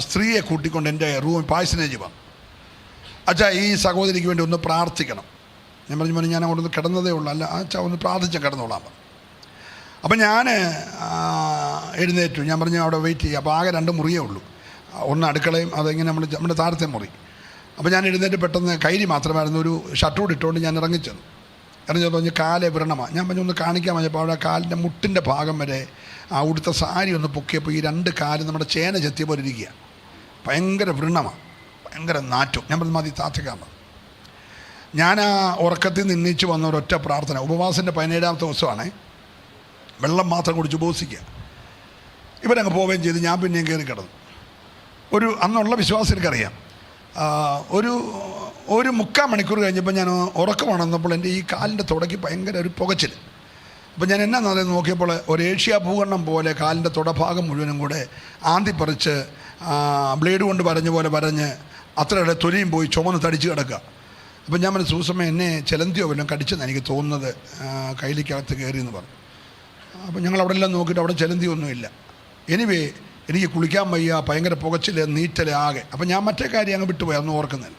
A: സ്ത്രീയെ കൂട്ടിക്കൊണ്ട് എൻ്റെ റൂം പായസനേജ് വന്നു. അച്ഛാ, ഈ സഹോദരിക്ക് വേണ്ടി ഒന്ന് പ്രാർത്ഥിക്കണം. ഞാൻ പറഞ്ഞു, ഞാൻ അവിടെ നിന്ന് കിടന്നതേ ഉള്ളൂ. അല്ല അച്ഛാ, ഒന്ന് പ്രാർത്ഥിച്ചാൽ കിടന്നോളാം. അപ്പം ഞാൻ എഴുന്നേറ്റു. ഞാൻ പറഞ്ഞു അവിടെ വെയിറ്റ് ചെയ്യുക. അപ്പോൾ ആകെ 2 മുറിയേ ഉള്ളൂ, ഒന്ന് അടുക്കളയും അതിങ്ങനെ നമ്മുടെ താഴത്തെ മുറി. അപ്പോൾ ഞാൻ എഴുന്നേറ്റ് പെട്ടെന്ന് കൈരി മാത്രമായിരുന്നു, ഒരു ഷർട്ടൂട് ഇട്ടുകൊണ്ട് ഞാൻ ഇറങ്ങിച്ചെന്നു. പറഞ്ഞു കാലെ വ്രണമാണ്. ഞാൻ പറഞ്ഞു ഒന്ന് കാണിക്കാൻ പറഞ്ഞപ്പോൾ അവിടെ കാലിൻ്റെ മുട്ടിൻ്റെ ഭാഗം വരെ ആ ഉടുത്ത സാരി ഒന്ന് പൊക്കിയപ്പോൾ ഈ 2 കാലും നമ്മുടെ ചേന ചെത്തിയ പോലെ ഇരിക്കുക. ഭയങ്കര വ്രണമാണ്, ഭയങ്കര നാറ്റം. ഞാൻ പറഞ്ഞു മതി, താത്തക്കാൻ പറഞ്ഞു. ഞാൻ ആ ഉറക്കത്തിൽ നിന്നിച്ച് വന്ന ഒരൊറ്റ പ്രാർത്ഥന. ഉപവാസത്തിൻ്റെ 17-ാമത്തെ ദിവസമാണ്. വെള്ളം മാത്രം കുടിച്ച് ഉപവസിക്കുക. ഇവരങ്ങ് പോവുകയും ചെയ്ത് ഞാൻ പിന്നെയും കയറി കിടന്നു. അന്നുള്ള വിശ്വാസികൾക്കറിയാം, ഒരു 3/4 മണിക്കൂർ കഴിഞ്ഞപ്പോൾ ഞാൻ ഉറക്കമാണെന്നപ്പോൾ എൻ്റെ ഈ കാലിൻ്റെ തുടയ്ക്ക് ഭയങ്കര ഒരു പുകച്ചിൽ. അപ്പോൾ ഞാൻ എന്നാ നോക്കിയപ്പോൾ ഒരു ഏഷ്യ ഭൂഖണ്ഡം പോലെ കാലിൻ്റെ തുടഭാഗം മുഴുവനും കൂടെ ആന്തിപ്പറിച്ച് ബ്ലേഡ് കൊണ്ട് വരഞ്ഞ പോലെ വരഞ്ഞ് അത്രയുടെ തൊലിയും പോയി ചുമന്ന് തടിച്ച് കിടക്കുക. അപ്പോൾ ഞാൻ പറഞ്ഞു, സൂസമ്മ എന്നെ ചിലന്തിയോ വല്ലതും കടിച്ചെന്ന് എനിക്ക് തോന്നുന്നത്, കയ്യിലേക്കകത്ത് കയറിയെന്ന് പറഞ്ഞു. അപ്പോൾ ഞങ്ങൾ അവിടെ എല്ലാം നോക്കിയിട്ട് അവിടെ ചിലന്തിയൊന്നുമില്ല. എനിവേ എനിക്ക് കുളിക്കാൻ വയ്യ, ഭയങ്കര പുകച്ചിൽ, നീറ്റൽ ആകെ. അപ്പം ഞാൻ മറ്റേ കാര്യം അങ്ങ് വിട്ടുപോയി, അന്ന് ഓർക്കുന്നില്ല.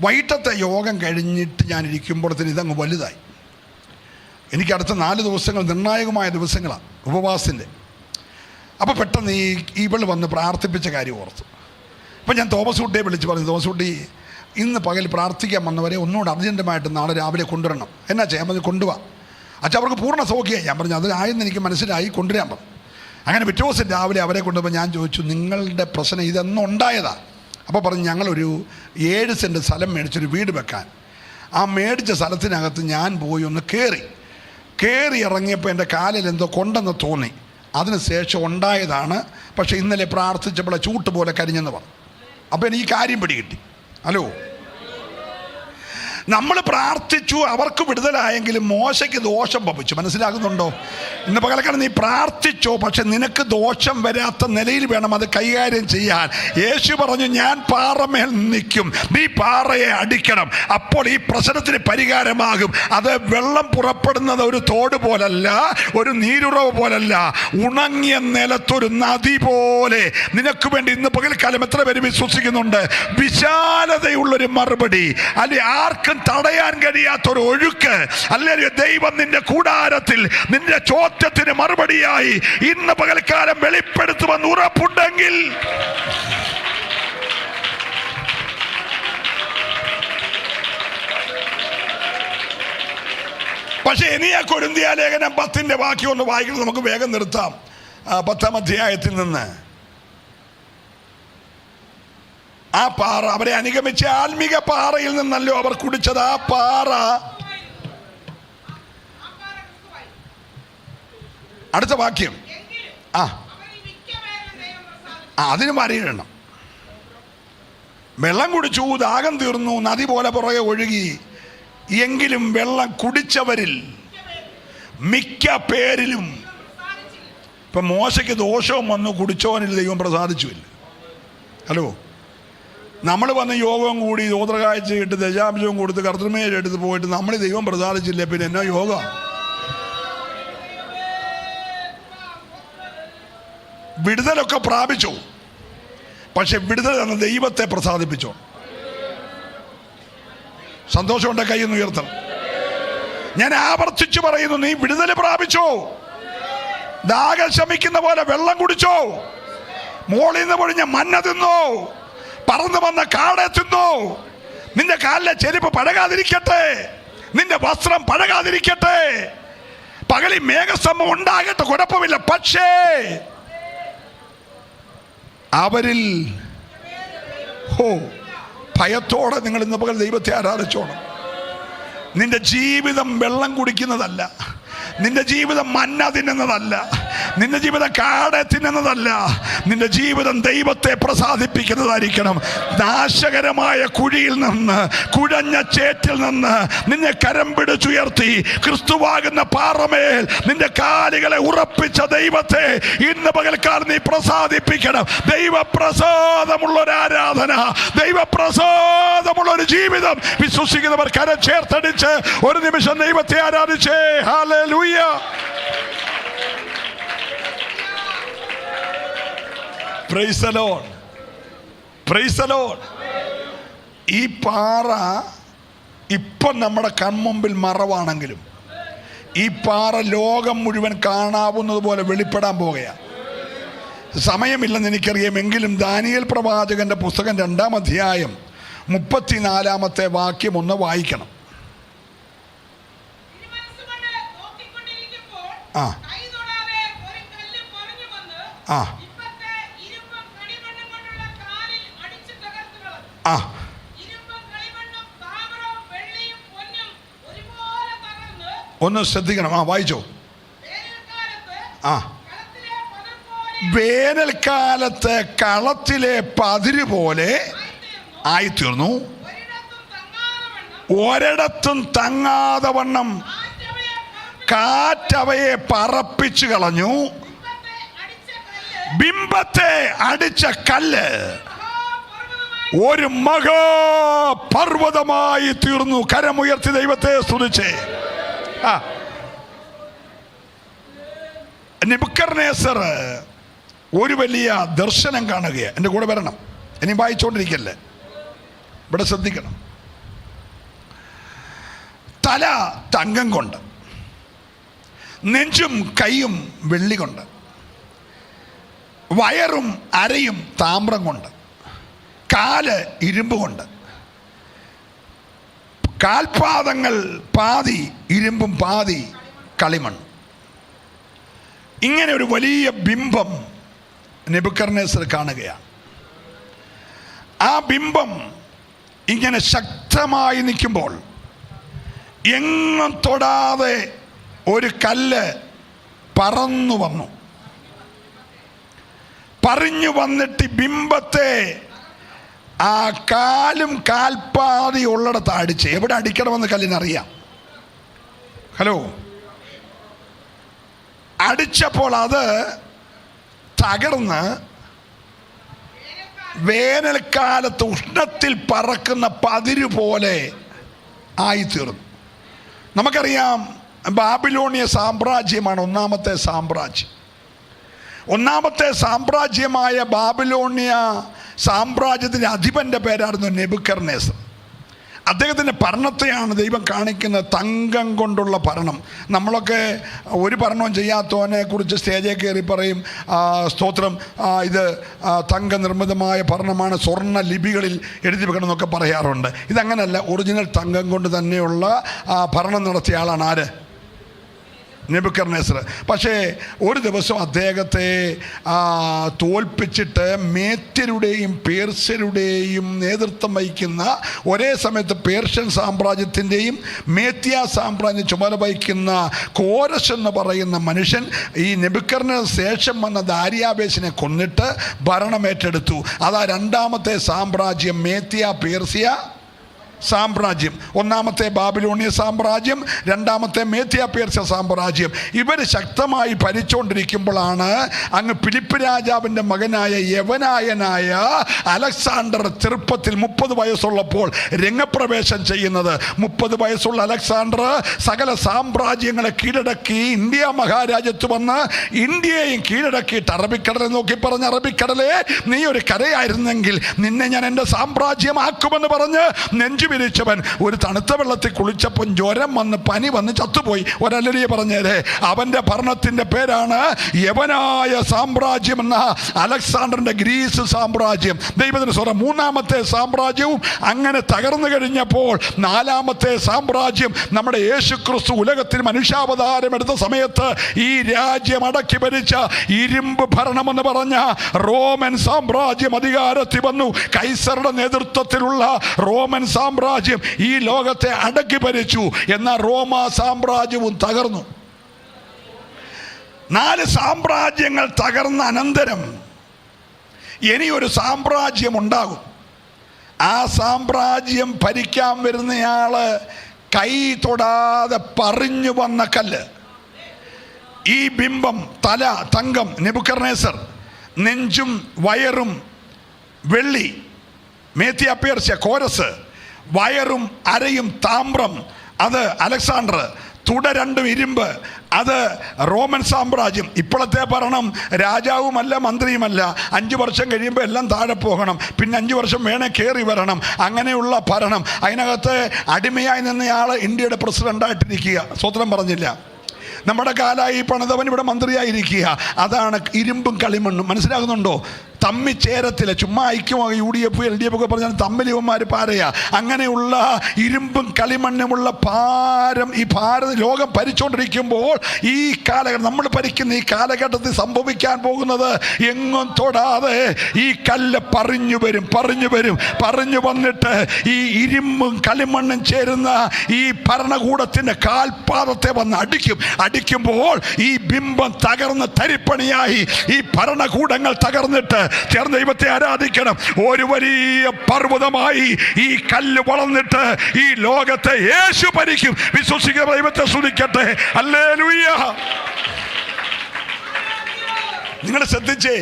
A: വൈകിട്ടത്തെ യോഗം കഴിഞ്ഞിട്ട് ഞാൻ ഇരിക്കുമ്പോഴത്തേന് ഇതങ്ങ് വലുതായി. എനിക്ക് അടുത്ത 4 ദിവസങ്ങൾ നിർണായകമായ ദിവസങ്ങളാണ് ഉപവാസത്തിൻ്റെ. അപ്പോൾ പെട്ടെന്ന് ഇവൾ വന്ന് പ്രാർത്ഥിപ്പിച്ച കാര്യം ഓർത്തു. അപ്പം ഞാൻ തോമസ് കുട്ടിയെ വിളിച്ച് പറഞ്ഞു, തോമസ് കുട്ടി, ഇന്ന് പകൽ പ്രാർത്ഥിക്കാൻ വന്നവരെ ഒന്നുകൂടെ അർജൻറ്റുമായിട്ട് നാളെ രാവിലെ കൊണ്ടുവരണം. എന്നാ ചെയ്യാൻ പറഞ്ഞു, കൊണ്ടുപോവാം. അച്ഛാ, അവർക്ക് പൂർണ്ണ സൗഖ്യമായി. ഞാൻ പറഞ്ഞു അതിനായെന്ന് എനിക്ക് മനസ്സിലായി, കൊണ്ടുവരാൻ പറഞ്ഞു. അങ്ങനെ പിറ്റേ ദിവസം രാവിലെ അവരെ കൊണ്ടുപോയി ഞാൻ ചോദിച്ചു, നിങ്ങളുടെ പ്രശ്നം ഇതെന്നും ഉണ്ടായതാ? അപ്പോൾ പറഞ്ഞു, ഞങ്ങളൊരു 7 സെൻറ്റ് സ്ഥലം മേടിച്ചൊരു വീട് വെക്കാൻ ആ മേടിച്ച സ്ഥലത്തിനകത്ത് ഞാൻ പോയി ഒന്ന് കയറി ഇറങ്ങിയപ്പോൾ എൻ്റെ കാലിൽ എന്തോ കൊണ്ടെന്ന് തോന്നി. അതിനുശേഷം ഉണ്ടായതാണ്. പക്ഷേ ഇന്നലെ പ്രാർത്ഥിച്ചപ്പോൾ ചൂട്ട് പോലെ കരിഞ്ഞെന്ന് പറഞ്ഞു. അപ്പോൾ എനിക്ക് കാര്യം പിടികിട്ടി. ഹലോ, നമ്മൾ പ്രാർത്ഥിച്ചു, അവർക്ക് വിടുതലായെങ്കിലും മോശയ്ക്ക് ദോഷം ഭവിച്ചു. മനസ്സിലാകുന്നുണ്ടോ? ഇന്ന് പകൽക്കാലം നീ പ്രാർത്ഥിച്ചോ, പക്ഷെ നിനക്ക് ദോഷം വരാത്ത നിലയിൽ വേണം അത് കൈകാര്യം ചെയ്യാൻ. യേശു പറഞ്ഞു, ഞാൻ പാറമേൽ നിൽക്കും, നീ പാറയെ അടിക്കണം, അപ്പോൾ ഈ പ്രശ്നത്തിന് പരിഹാരമാകും. അത് വെള്ളം പുറപ്പെടുന്നത് ഒരു തോട് പോലല്ല, ഒരു നീരുറവ് പോലല്ല, ഉണങ്ങിയ നിലത്തൊരു നദി പോലെ. നിനക്ക് വേണ്ടി ഇന്ന് പകൽക്കാലം എത്ര പേര് വിശ്വസിക്കുന്നുണ്ട്? വിശാലതയുള്ളൊരു മറുപടി, അല്ലെ ആർക്കും തടയാൻ കഴിയാത്തൊരു ഒഴുക്ക്, അല്ലെങ്കിൽ ദൈവം നിന്റെ കൂടാരത്തിൽ നിന്റെ ചോദ്യത്തിന് മറുപടിയായി ഇന്ന് പകൽക്കാലം വെളിപ്പെടുത്തുമെന്ന് ഉറപ്പുണ്ടെങ്കിൽ പക്ഷെ ഇനിയാ കൊരിന്ത്യ ലേഖനം 10 ബാക്കി ഒന്ന് വായിക്കുന്നത് നമുക്ക് വേഗം നിർത്താം. 10-ാം അധ്യായത്തിൽ നിന്ന് ആ പാറ, അവരെ അനുഗമിച്ച ആത്മീക പാറയിൽ നിന്നല്ലോ അവർ കുടിച്ചത്. ആ പാറ, അടുത്ത വാക്യം, അതിന് വരയിടണം. വെള്ളം കുടിച്ചു, ദാഹം തീർന്നു, നദി പോലെ പുറകെ ഒഴുകി. എങ്കിലും വെള്ളം കുടിച്ചവരിൽ മിക്ക പേരിലും, ഇപ്പം മോശയ്ക്ക് ദോഷവും വന്നു, കുടിച്ചവനിൽ ദൈവം പ്രസാദിച്ചുമില്ല. ഹലോ, നമ്മൾ വന്ന് യോഗവും കൂടി യോത്രകാഴ്ച ഇട്ട് ദശാംശവും കൊടുത്ത് കർത്തൃമേൽ എടുത്ത് പോയിട്ട് നമ്മൾ ദൈവം പ്രസാദിച്ചില്ലേ, പിന്നെ എന്നാ യോഗ? വിടുതലൊക്കെ പ്രാപിച്ചു, പക്ഷെ വിടുതൽ എന്ന ദൈവത്തെ പ്രസാദിപ്പിച്ചോ. സന്തോഷമുണ്ട്, കൈയൊന്ന് ഉയർത്തണം. ഞാൻ ആവർത്തിച്ചു പറയുന്നു, നീ വിടുതൽ പ്രാപിച്ചോ. ദാഹം ശമിക്കുന്ന പോലെ വെള്ളം കുടിച്ചോ. മോളിൽ നിന്ന് പൊഴിഞ്ഞ മഞ്ഞ തിന്നോ. പറന്നു വന്ന കാടെ തിന്നോ. നിന്റെ കാലിലെ ചെരുപ്പ് പഴകാതിരിക്കട്ടെ, നിന്റെ വസ്ത്രം പഴകാതിരിക്കട്ടെ. പകലിൽ മേഘസ്തംഭം ഉണ്ടാകട്ടെ, കുഴപ്പമില്ല. പക്ഷേ അവരിൽ ഭയത്തോടെ നിങ്ങൾ ഇന്ന് പകൽ ദൈവത്തെ ആരാധിച്ചോണം. നിന്റെ ജീവിതം വെള്ളം കുടിക്കുന്നതല്ല, നിന്റെ ജീവിതം മഞ്ഞ തിന്നുന്നതല്ല, നിന്റെ ജീവിതം കാടെ തിന്നുന്നതല്ല. നിന്റെ ജീവിതം ദൈവത്തെ പ്രസാദിപ്പിക്കുന്നതായിരിക്കണം. നാശകരമായ കുഴിയിൽ നിന്ന്, കുഴഞ്ഞ ചേറ്റിൽ നിന്ന് നിന്നെ കരം പിടിച്ചുയർത്തി ക്രിസ്തുവാകുന്ന പാറമേൽ നിന്റെ കാലുകളെ ഉറപ്പിച്ച ദൈവത്തെ ഇന്ന് പകൽക്കാലം നീ പ്രസാദിപ്പിക്കണം. ദൈവപ്രസാദമുള്ള ഒരു ആരാധന, ദൈവപ്രസാദമുള്ള ഒരു ജീവിതം വിശ്വസിക്കുന്നവർ കരം ചേർത്തടിച്ച് ഒരു നിമിഷം ദൈവത്തെ ആരാധിച്ചേ. Hallelujah. Praise the Lord. Praise the Lord. ഈ പാറ ഇപ്പം നമ്മുടെ കൺമുമ്പിൽ മറവാണെങ്കിലും ഈ പാറ ലോകം മുഴുവൻ കാണാവുന്നത് പോലെ വെളിപ്പെടാൻ പോകുകയാണ്. സമയമില്ലെന്ന് എനിക്കറിയാം, എങ്കിലും ദാനിയേൽ പ്രവാചകന്റെ പുസ്തകം 2-ാം അധ്യായം 34-ാമത്തെ വാക്യം ഒന്ന് വായിക്കണം. ഒന്ന് ശ്രദ്ധിക്കണം. വായിച്ചോ. വേനൽക്കാലത്ത് കളത്തിലെ പതിര് പോലെ ആയിത്തീർന്നു, ഒരിടത്തും തങ്ങാതെ വണ്ണം കാറ്റവയെ പറപ്പിച്ചു കളഞ്ഞു. ബിംബത്തെ അടിച്ച കല്ല് ഒരു മഹാപർവ്വതമായി തീർന്നു. കരമുയർത്തി ദൈവത്തെ സ്തുതിച്ചേ. നെബൂഖദ്നേസർ ഒരു വലിയ ദർശനം കാണുകയാണ്. എൻ്റെ കൂടെ വരണം, ഇനി വായിച്ചുകൊണ്ടിരിക്കല്ലേ, ഇവിടെ ശ്രദ്ധിക്കണം. തല തങ്കം കൊണ്ട്, നെഞ്ചും കൈയും വെള്ളി കൊണ്ട്, വയറും അരയും താമ്രം കൊണ്ട്, കാല് ഇരുമ്പ് കൊണ്ട്, കാൽപാദങ്ങൾ പാതി ഇരുമ്പും പാതി കളിമൺ. ഇങ്ങനെ ഒരു വലിയ ബിംബം നെബൂഖദ്നേസർ കാണുകയാണ്. ആ ബിംബം ഇങ്ങനെ ശക്തമായി നിൽക്കുമ്പോൾ എങ്ങും തൊടാതെ ഒരു കല്ല് പറന്നു വന്നു. പറഞ്ഞു വന്നിട്ട് ബിംബത്തെ ആ കാലും കാൽപ്പാതി ഉള്ളിടത്ത് അടിച്ച്. എവിടെ അടിക്കണമെന്ന് കല്ലിനറിയാം. ഹലോ, അടിച്ചപ്പോൾ അത് തകർന്ന് വേനൽക്കാലത്ത് ഉഷ്ണത്തിൽ പറക്കുന്ന പതിര് പോലെ ആയിത്തീർന്നു. നമുക്കറിയാം, ബാബിലോണിയ സാമ്രാജ്യമാണ് ഒന്നാമത്തെ സാമ്രാജ്യം. ഒന്നാമത്തെ സാമ്രാജ്യമായ ബാബിലോണിയ സാമ്രാജ്യത്തിൻ്റെ അധിപൻ്റെ പേരായിരുന്നു നെബൂഖദ്നേസർ. അദ്ദേഹത്തിൻ്റെ ഭരണത്തെയാണ് ദൈവം കാണിക്കുന്നത്, തങ്കം കൊണ്ടുള്ള ഭരണം. നമ്മളൊക്കെ ഒരു ഭരണവും ചെയ്യാത്തവനെ കുറിച്ച് സ്റ്റേജിൽ കയറി പറയും, സ്തോത്രം, ഇത് തങ്ക നിർമ്മിതമായ ഭരണമാണ്, സ്വർണ്ണ ലിപികളിൽ എഴുതി വെക്കണമെന്നൊക്കെ പറയാറുണ്ട്. ഇതങ്ങനല്ല, ഒറിജിനൽ തങ്കം കൊണ്ട് തന്നെയുള്ള ഭരണം നടത്തിയ ആളാണ് ആര്? നെബൂഖദ്നേസർ. പക്ഷേ ഒരു ദിവസം അദ്ദേഹത്തെ തോൽപ്പിച്ചിട്ട് മേത്യരുടെയും പേർഷ്യരുടെയും നേതൃത്വം വഹിക്കുന്ന, ഒരേ സമയത്ത് പേർഷ്യൻ സാമ്രാജ്യത്തിൻ്റെയും മേത്യ സാമ്രാജ്യം ചുമതല വഹിക്കുന്ന കോരസ് എന്ന് പറയുന്ന മനുഷ്യൻ ഈ നെബൂഖദ്നേസറിന് ശേഷം വന്ന ദാരിയാവേശിനെ കൊന്നിട്ട് ഭരണമേറ്റെടുത്തു. അതാ രണ്ടാമത്തെ സാമ്രാജ്യം, മേത്യ പേർഷ്യ സാമ്രാജ്യം. ഒന്നാമത്തെ ബാബിലോണിയ സാമ്രാജ്യം, രണ്ടാമത്തെ മേത്യ പേർഷ്യ സാമ്രാജ്യം. ഇവർ ശക്തമായി ഭരിച്ചുകൊണ്ടിരിക്കുമ്പോഴാണ് അങ്ങ് ഫിലിപ്പ് രാജാവിൻ്റെ മകനായ യവനായനായ അലക്സാണ്ടർ ചെറുപ്പത്തിൽ 30 വയസ്സുള്ളപ്പോൾ രംഗപ്രവേശം ചെയ്യുന്നത്. 30 വയസ്സുള്ള അലക്സാണ്ടർ സകല സാമ്രാജ്യങ്ങളെ കീഴടക്കി ഇന്ത്യ മഹാരാജ്യത്ത് വന്ന് ഇന്ത്യയെയും കീഴടക്കിയിട്ട് അറബിക്കടലെ നോക്കി പറഞ്ഞ്, അറബിക്കടലെ നീ ഒരു കരയായിരുന്നെങ്കിൽ നിന്നെ ഞാൻ എൻ്റെ സാമ്രാജ്യമാക്കുമെന്ന് പറഞ്ഞ് നെഞ്ചു വിരിച്ചവൻ ഒരു തണുത്ത വെള്ളത്തിൽ കുളിച്ചപ്പോൾ ജ്വരം വന്ന് പനി വന്ന് ചത്തുപോയി. ഒരല്ലരിയെ പറഞ്ഞേരെ, അവൻ്റെ ഭരണത്തിൻ്റെ പേരാണ് യവനായ സാമ്രാജ്യം എന്ന അലക്സാണ്ടറിൻ്റെ ഗ്രീസ് സാമ്രാജ്യം. ദൈവത്തിന് സ്വരം. മൂന്നാമത്തെ സാമ്രാജ്യവും അങ്ങനെ തകർന്നു കഴിഞ്ഞപ്പോൾ നാലാമത്തെ സാമ്രാജ്യം, നമ്മുടെ യേശുക്രിസ്തു ഉലകത്തിൽ മനുഷ്യാവതാരം എടുത്ത സമയത്ത് ഈ രാജ്യം അടക്കി ഭരിച്ച ഇരുമ്പ് ഭരണമെന്ന് പറഞ്ഞ റോമൻ സാമ്രാജ്യം അധികാരത്തിൽ വന്നു. കൈസറുടെ നേതൃത്വത്തിലുള്ള റോമൻ സാമ്രാജ്യം ഈ ലോകത്തെ അടക്കി ഭരിച്ചു. എന്നാൽ റോമ സാമ്രാജ്യവും തകർന്നു. 4 സാമ്രാജ്യങ്ങൾ തകർന്ന അനന്തരം ഇനിയൊരു സാമ്രാജ്യം ഉണ്ടാകും. ആ സാമ്രാജ്യം ഭരിക്കാൻ വരുന്നയാള് കൈ തൊടാതെ പറഞ്ഞു വന്ന കല്ല്. ഈ ബിംബം തല തങ്കം നെബൂഖദ്നേസർ, നെഞ്ചും വയറും വെള്ളി മേത്യ പേർഷ്യ കോരസ്, വയറും അരയും താമ്രം അത് അലക്സാണ്ടർ, തുട 2 ഇരുമ്പ് അത് റോമൻ സാമ്രാജ്യം. ഇപ്പോഴത്തെ ഭരണം രാജാവുമല്ല മന്ത്രിയുമല്ല, 5 വർഷം കഴിയുമ്പോൾ എല്ലാം താഴെ പോകണം, പിന്നെ 5 വർഷം വേണേ കയറി വരണം, അങ്ങനെയുള്ള ഭരണം. അതിനകത്ത് അടിമയായി നിന്നയാൾ ഇന്ത്യയുടെ പ്രസിഡൻ്റായിട്ടിരിക്കുക. സ്വതന്ത്രം പറഞ്ഞില്ല. നമ്മുടെ കാലായി പണിതവൻ ഇവിടെ മന്ത്രിയായിരിക്കുക. അതാണ് ഇരുമ്പും കളിമണ്ണും. മനസ്സിലാകുന്നുണ്ടോ? തമ്മി ചേരത്തില്ല. ചുമ്മാ ഐക്യமாக UDF LDF ഒക്കെ പറഞ്ഞാൽ തമ്മിലിവന്മാർ പാരയാ. അങ്ങനെയുള്ള ഇരുമ്പും കളിമണ്ണുമുള്ള ഭാരം ഈ ലോകം ഭരിച്ചുകൊണ്ടിരിക്കുമ്പോൾ ഈ കാലഘട്ടം നമ്മൾ ഭരിക്കുന്ന ഈ കാലഘട്ടത്തിൽ സംഭവിക്കാൻ പോകുന്നത്, എങ്ങും തൊടാതെ ഈ കല്ല് പറഞ്ഞു വന്നിട്ട് ഈ ഇരുമ്പും കളിമണ്ണും ചേരുന്ന ഈ ഭരണകൂടത്തിൻ്റെ കാൽപാദത്തെ വന്ന് അടിക്കുമ്പോൾ ഈ ബിംബം തകർന്ന് തരിപ്പണിയായി ഈ ഭരണകൂടങ്ങൾ തകർന്നിട്ട് ചേർന്ന് ദൈവത്തെ ആരാധിക്കണം. ഒരു വലിയ പർവ്വതമായി ഈ കല്ല് വളർന്നിട്ട് ഈ ലോകത്തെ യേശു ഭരിക്കും. വിശ്വസിക്കുന്ന ദൈവത്തെ സ്തുതിക്കട്ടെ. ഹല്ലേലൂയ. നിങ്ങൾ ശ്രദ്ധിച്ചേ,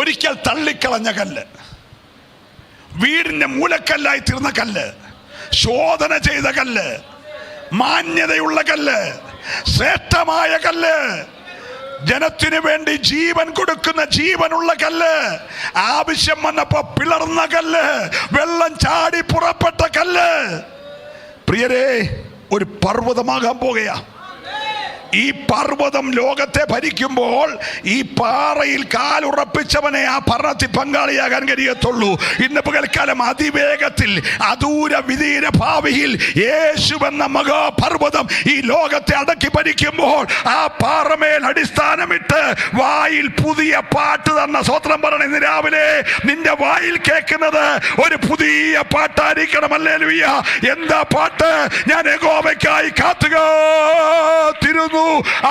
A: ഒരിക്കൽ തള്ളിക്കളഞ്ഞ കല്ല്, വീടിന്റെ മൂലക്കല്ലായി തീർന്ന കല്ല്, ശോധന ചെയ്ത കല്ല്, മാന്യതയുള്ള കല്ല്, ശ്രേഷ്ഠമായ കല്ല്, ജനത്തിനു വേണ്ടി ജീവൻ കൊടുക്കുന്ന ജീവനുള്ള കല്ല്, ആവശ്യം വന്നപ്പോ പിളർന്ന കല്ല്, വെള്ളം ചാടി പുറപ്പെട്ട കല്ല്, പ്രിയരെ ഒരു പർവ്വതമാകാൻ പോകുക. ഈ പർവ്വതം ലോകത്തെ ഭരിക്കുമ്പോൾ ഈ പാറയിൽ കാലുറപ്പിച്ചവനെ ആ ഭരണത്തിൽ പങ്കാളിയാകാൻ കഴിയത്തുള്ളൂ. ഇന്ന് പകൽക്കാലം അതിവേഗത്തിൽ അദൂര വിദൂര ഭാവിയിൽ യേശുവെന്ന മഹാപർവ്വതം ഈ ലോകത്തെ അടക്കി ഭരിക്കുമ്പോൾ ആ പാറമേൽ അടിസ്ഥാനമിട്ട് വായിൽ പുതിയ പാട്ട് തന്ന സ്വത്രം പറഞ്ഞ ഇന്ന് രാവിലെ നിന്റെ വായിൽ കേൾക്കുന്നത് ഒരു പുതിയ പാട്ടായിരിക്കണം. ഹല്ലേലൂയ. എന്താ പാട്ട്? ഞാൻ യഹോവയ്ക്കായി കാത്തുകാത്തിരുന്നു,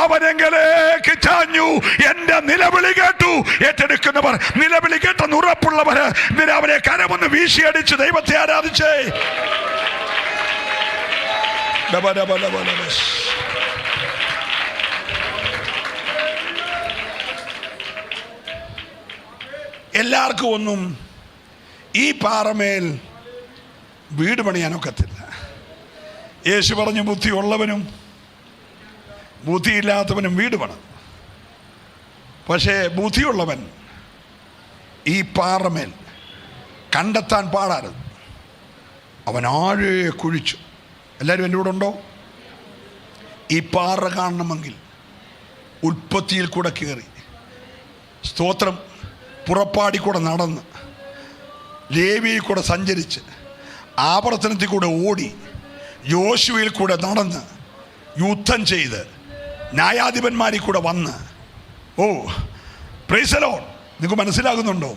A: അവനെങ്കിലേക്ക് ചാഞ്ഞു, എന്റെ നിലവിളി കേട്ടു. ഏറ്റെടുക്കുന്നവർ, നിലവിളി കേട്ടെന്ന് ഉറപ്പുള്ളവർ ഇന്ന് രാവിലെ കരമൊന്ന് വീശിയടിച്ച് ദൈവത്തെ ആരാധിച്ചേ. എല്ലാവർക്കും ഒന്നും ഈ പാറമേൽ വീട് പണിയാനൊക്കത്തില്ല. യേശു പറഞ്ഞു, ബുദ്ധിയുള്ളവനും ബുദ്ധിയില്ലാത്തവനും വീട് പണിതു. പക്ഷേ ബുദ്ധിയുള്ളവൻ ഈ പാറമേൽ കണ്ടെത്താൻ പാടായിരുന്നു. അവൻ ആഴെ കുഴിച്ചു. എല്ലാവരും എൻ്റെ കൂടെ ഉണ്ടോ? ഈ പാറ കാണണമെങ്കിൽ ഉൽപ്പത്തിയിൽ കൂടെ കയറി, സ്തോത്രം, പുറപ്പാടി കൂടെ നടന്ന്, ലേവിയിൽ കൂടെ സഞ്ചരിച്ച്, ആവർത്തനത്തിൽ കൂടെ ഓടി, യോശുവയിൽ കൂടെ നടന്ന്, യുദ്ധം ചെയ്ത്, ന്യായാധിപന്മാരിൽ കൂടെ വന്ന്, ഓ പ്രൈസ് ദി ലോർഡ്, നിങ്ങൾക്ക് മനസ്സിലാകുന്നുണ്ടോ?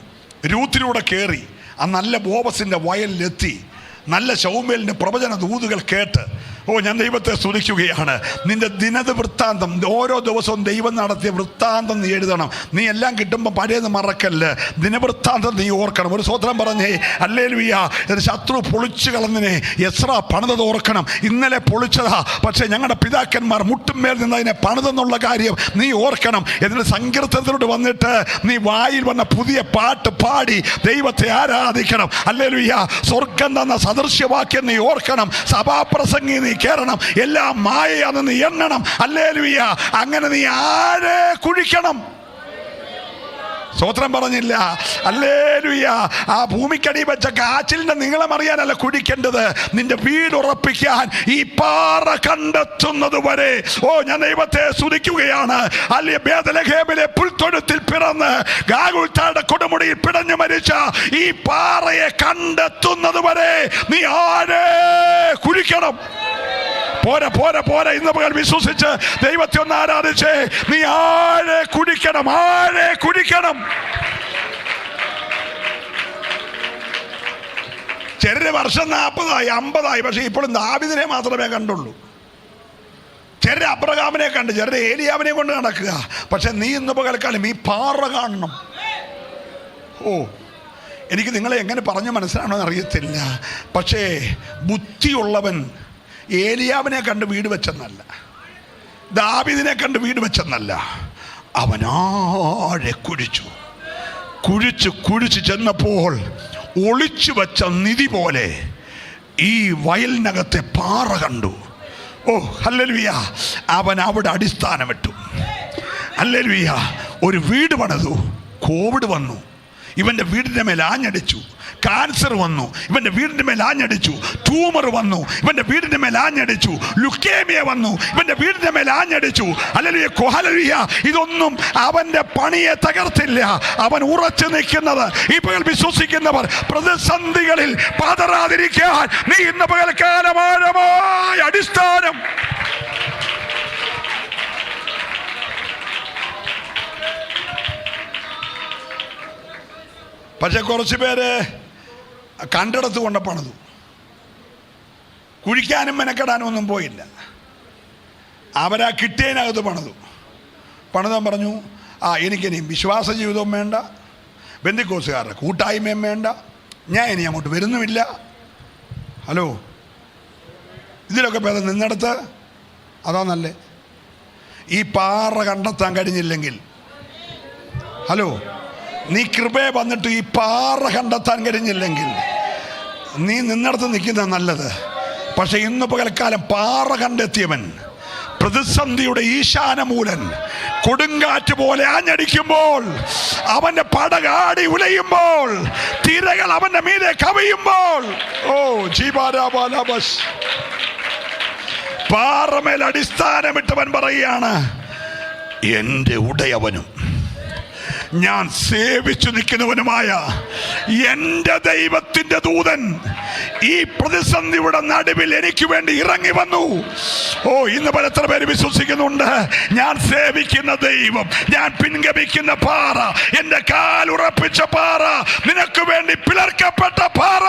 A: രൂത്തിലൂടെ കയറി ആ നല്ല ബോവസിൻ്റെ വയലിലെത്തി, നല്ല ശൗമേലിൻ്റെ പ്രവചന ദൂതുകൾ കേട്ട്, ഓ ഞാൻ ദൈവത്തെ സ്തുതിക്കുകയാണ്. നിന്റെ ദിനത് വൃത്താന്തം, ഓരോ ദിവസവും ദൈവം നടത്തിയ വൃത്താന്തം നീ എഴുതണം. നീ എല്ലാം കിട്ടുമ്പോൾ പഴയത് മറക്കല്ല്. ദിനവൃത്താന്തം നീ ഓർക്കണം. ഒരു സ്വത്രം പറഞ്ഞേ ഹല്ലേലൂയ. ശത്രു പൊളിച്ചു കളഞ്ഞതിനെ എസ്രാ പണിതത് ഓർക്കണം. ഇന്നലെ പൊളിച്ചതാ, പക്ഷേ ഞങ്ങളുടെ പിതാക്കന്മാർ മുട്ടുമേൽ നിന്ന് അതിനെ പണിതെന്നുള്ള കാര്യം നീ ഓർക്കണം. എന്നിട്ട് സങ്കീർത്തനത്തിലോട്ട് വന്നിട്ട് നീ വായിൽ വന്ന പുതിയ പാട്ട് പാടി ദൈവത്തെ ആരാധിക്കണം. ഹല്ലേലൂയ. സ്വർഗം തന്ന സദൃശ്യവാക്യം നീ ഓർക്കണം. സഭാപ്രസംഗി നീ കേറണം. എല്ലാം മായയാണെന്ന് നീ എണ്ണണം. ഹല്ലേലൂയ. അങ്ങനെ നീ ആരെ കുഴിക്കണം? സ്തോത്രം പറഞ്ഞില്ല. ഹല്ലേലൂയ. ആ ഭൂമിക്കടി വെച്ച കാച്ചിലിന്റെ നീളം അറിയാനല്ല കുഴിക്കേണ്ടത്, നിന്റെ വീട് ഉറപ്പിക്കാൻ ഈ പാറ കണ്ടെത്തുന്നത് വരെ. ഓ ഞാൻ ദൈവത്തെ സ്തുതിക്കുകയാണ്. അല്ലെ ബേത്ലഹേമിലെ പുൽത്തൊഴുത്തിൽ പിറന്ന് ഗാഗുൽത്തായുടെ കൊടുമുടിയിൽ പിടഞ്ഞു മരിച്ച ഈ പാറയെ കണ്ടെത്തുന്നത് വരെ നീ ആരെ കുഴിക്കണം? പോരാ പോരാ പോരാ. ഇന്ന് പകൽ വിശ്വസിച്ച് ദൈവത്തെ ഒന്ന് ആരാധിച്ചേ. നീ ആരെ കുടിക്കണം, ആരെ കുടിക്കണം. ചെറിയ വർഷം 40 50 പക്ഷെ ഇപ്പോഴും ദാവീദിനെ മാത്രമേ കണ്ടുള്ളൂ. ചെറിയ അബ്രഹാമിനെ കണ്ട്, ചെറിയ ഏലിയാവിനെ കൊണ്ട് നടക്കുക. പക്ഷെ നീ ഇന്ന് പകൽക്കാലം ഈ പാറ കാണണം. ഓ എനിക്ക് നിങ്ങളെ എങ്ങനെ പറഞ്ഞു മനസ്സിലാണോ അറിയത്തില്ല. പക്ഷേ ബുദ്ധിയുള്ളവൻ ഏലിയാവിനെ കണ്ട് വീട് വെച്ചെന്നല്ല, ദാവീദിനെ കണ്ട് വീട് വെച്ചെന്നല്ല, അവനാഴെ കുഴിച്ചു. കുഴിച്ച് ചെന്നപ്പോൾ ഒളിച്ചു വച്ച നിധി പോലെ ഈ വയലിനകത്തെ പാറ കണ്ടു. ഓ ഹല്ലേലൂയ. അവൻ അവിടെ അടിസ്ഥാനമിട്ടു. ഹല്ലേലൂയ. ഒരു വീട് പണിതു. കോവിഡ് വന്നു, ഇവൻ്റെ വീടിൻ്റെ മേൽ ആഞ്ഞടിച്ചു. കാൻസർ വന്നു, ഇവൻ്റെ വീടിൻ്റെ മേൽ ആഞ്ഞടിച്ചു. ട്യൂമർ വന്നു, ഇവൻ്റെ വീടിൻ്റെ മേൽ ആഞ്ഞടിച്ചു. ലുക്കേമിയ വന്നു, ഇവൻ്റെ വീടിൻ്റെ മേൽ ആഞ്ഞടിച്ചു. ഹല്ലേലൂയ. ഇതൊന്നും അവൻ്റെ പണിയെ തകർത്തില്ല. അവൻ ഉറച്ചു നിൽക്കുന്നത്. ഇപ്പോൾ വിശ്വസിക്കുന്നവർ പ്രതിസന്ധികളിൽ പതറാതിരിക്കാൻ നീ ഇന്ന് പകൽക്കാലമായ അടിസ്ഥാനം. പക്ഷെ കുറച്ച് പേര് കണ്ടിടത്ത് കൊണ്ട് പണിതു. കുഴിക്കാനും മെനക്കെടാനും ഒന്നും പോയില്ല. അവരാ കിട്ടിയതിനകത്ത് പണിതാൻ പറഞ്ഞു, എനിക്കിനിയും വിശ്വാസ ജീവിതവും വേണ്ട, ബന്ധുക്കോസുകാരുടെ കൂട്ടായ്മയും വേണ്ട, ഞാൻ ഇനി അങ്ങോട്ട് വരുന്നുമില്ല. ഹലോ, ഇതിലൊക്കെ ഭേദം നിന്നിടത്ത് അതാ നല്ലേ. ഈ പാറ കണ്ടെത്താൻ കഴിഞ്ഞില്ലെങ്കിൽ, ഹലോ, നീ കൃപയെ വന്നിട്ട് ഈ പാറ കണ്ടെത്താൻ കഴിഞ്ഞില്ലെങ്കിൽ നീ നിന്നിടത്ത് നിൽക്കുന്നത് നല്ലത്. പക്ഷെ ഇന്ന് പകൽക്കാലം പാറ കണ്ടെത്തിയവൻ, പ്രതിസന്ധിയുടെ ഈശാനമൂലൻ കൊടുങ്കാറ്റ് പോലെ ആഞ്ഞടിക്കുമ്പോൾ, അവന്റെ പടകാടി ഉലയുമ്പോൾ, തിരകൾ അവന്റെ മീതെ കവിയുമ്പോൾ, ഓ ജീവാരാബാലാബസ്, പാറമേൽ അടിസ്ഥാനമിട്ടവൻ പറയുകയാണ്, എൻ്റെ ഉടയവനും ഞാൻ സേവിച്ചു നിൽക്കുന്നവനുമായ എൻ്റെ ദൈവത്തിൻ്റെ ദൂതൻ ഈ പ്രതിസന്ധിയുടെ നടുവിൽ എനിക്ക് വേണ്ടി ഇറങ്ങി വന്നു. ഓ, ഇന്ന് പല എത്ര പേര് വിശ്വസിക്കുന്നുണ്ട്, ഞാൻ സേവിക്കുന്ന ദൈവം, ഞാൻ പിൻഗമിക്കുന്ന പാറ, എൻ്റെ കാൽ ഉറപ്പിച്ച പാറ, നിനക്ക് വേണ്ടി പിളർക്കപ്പെട്ട പാറ.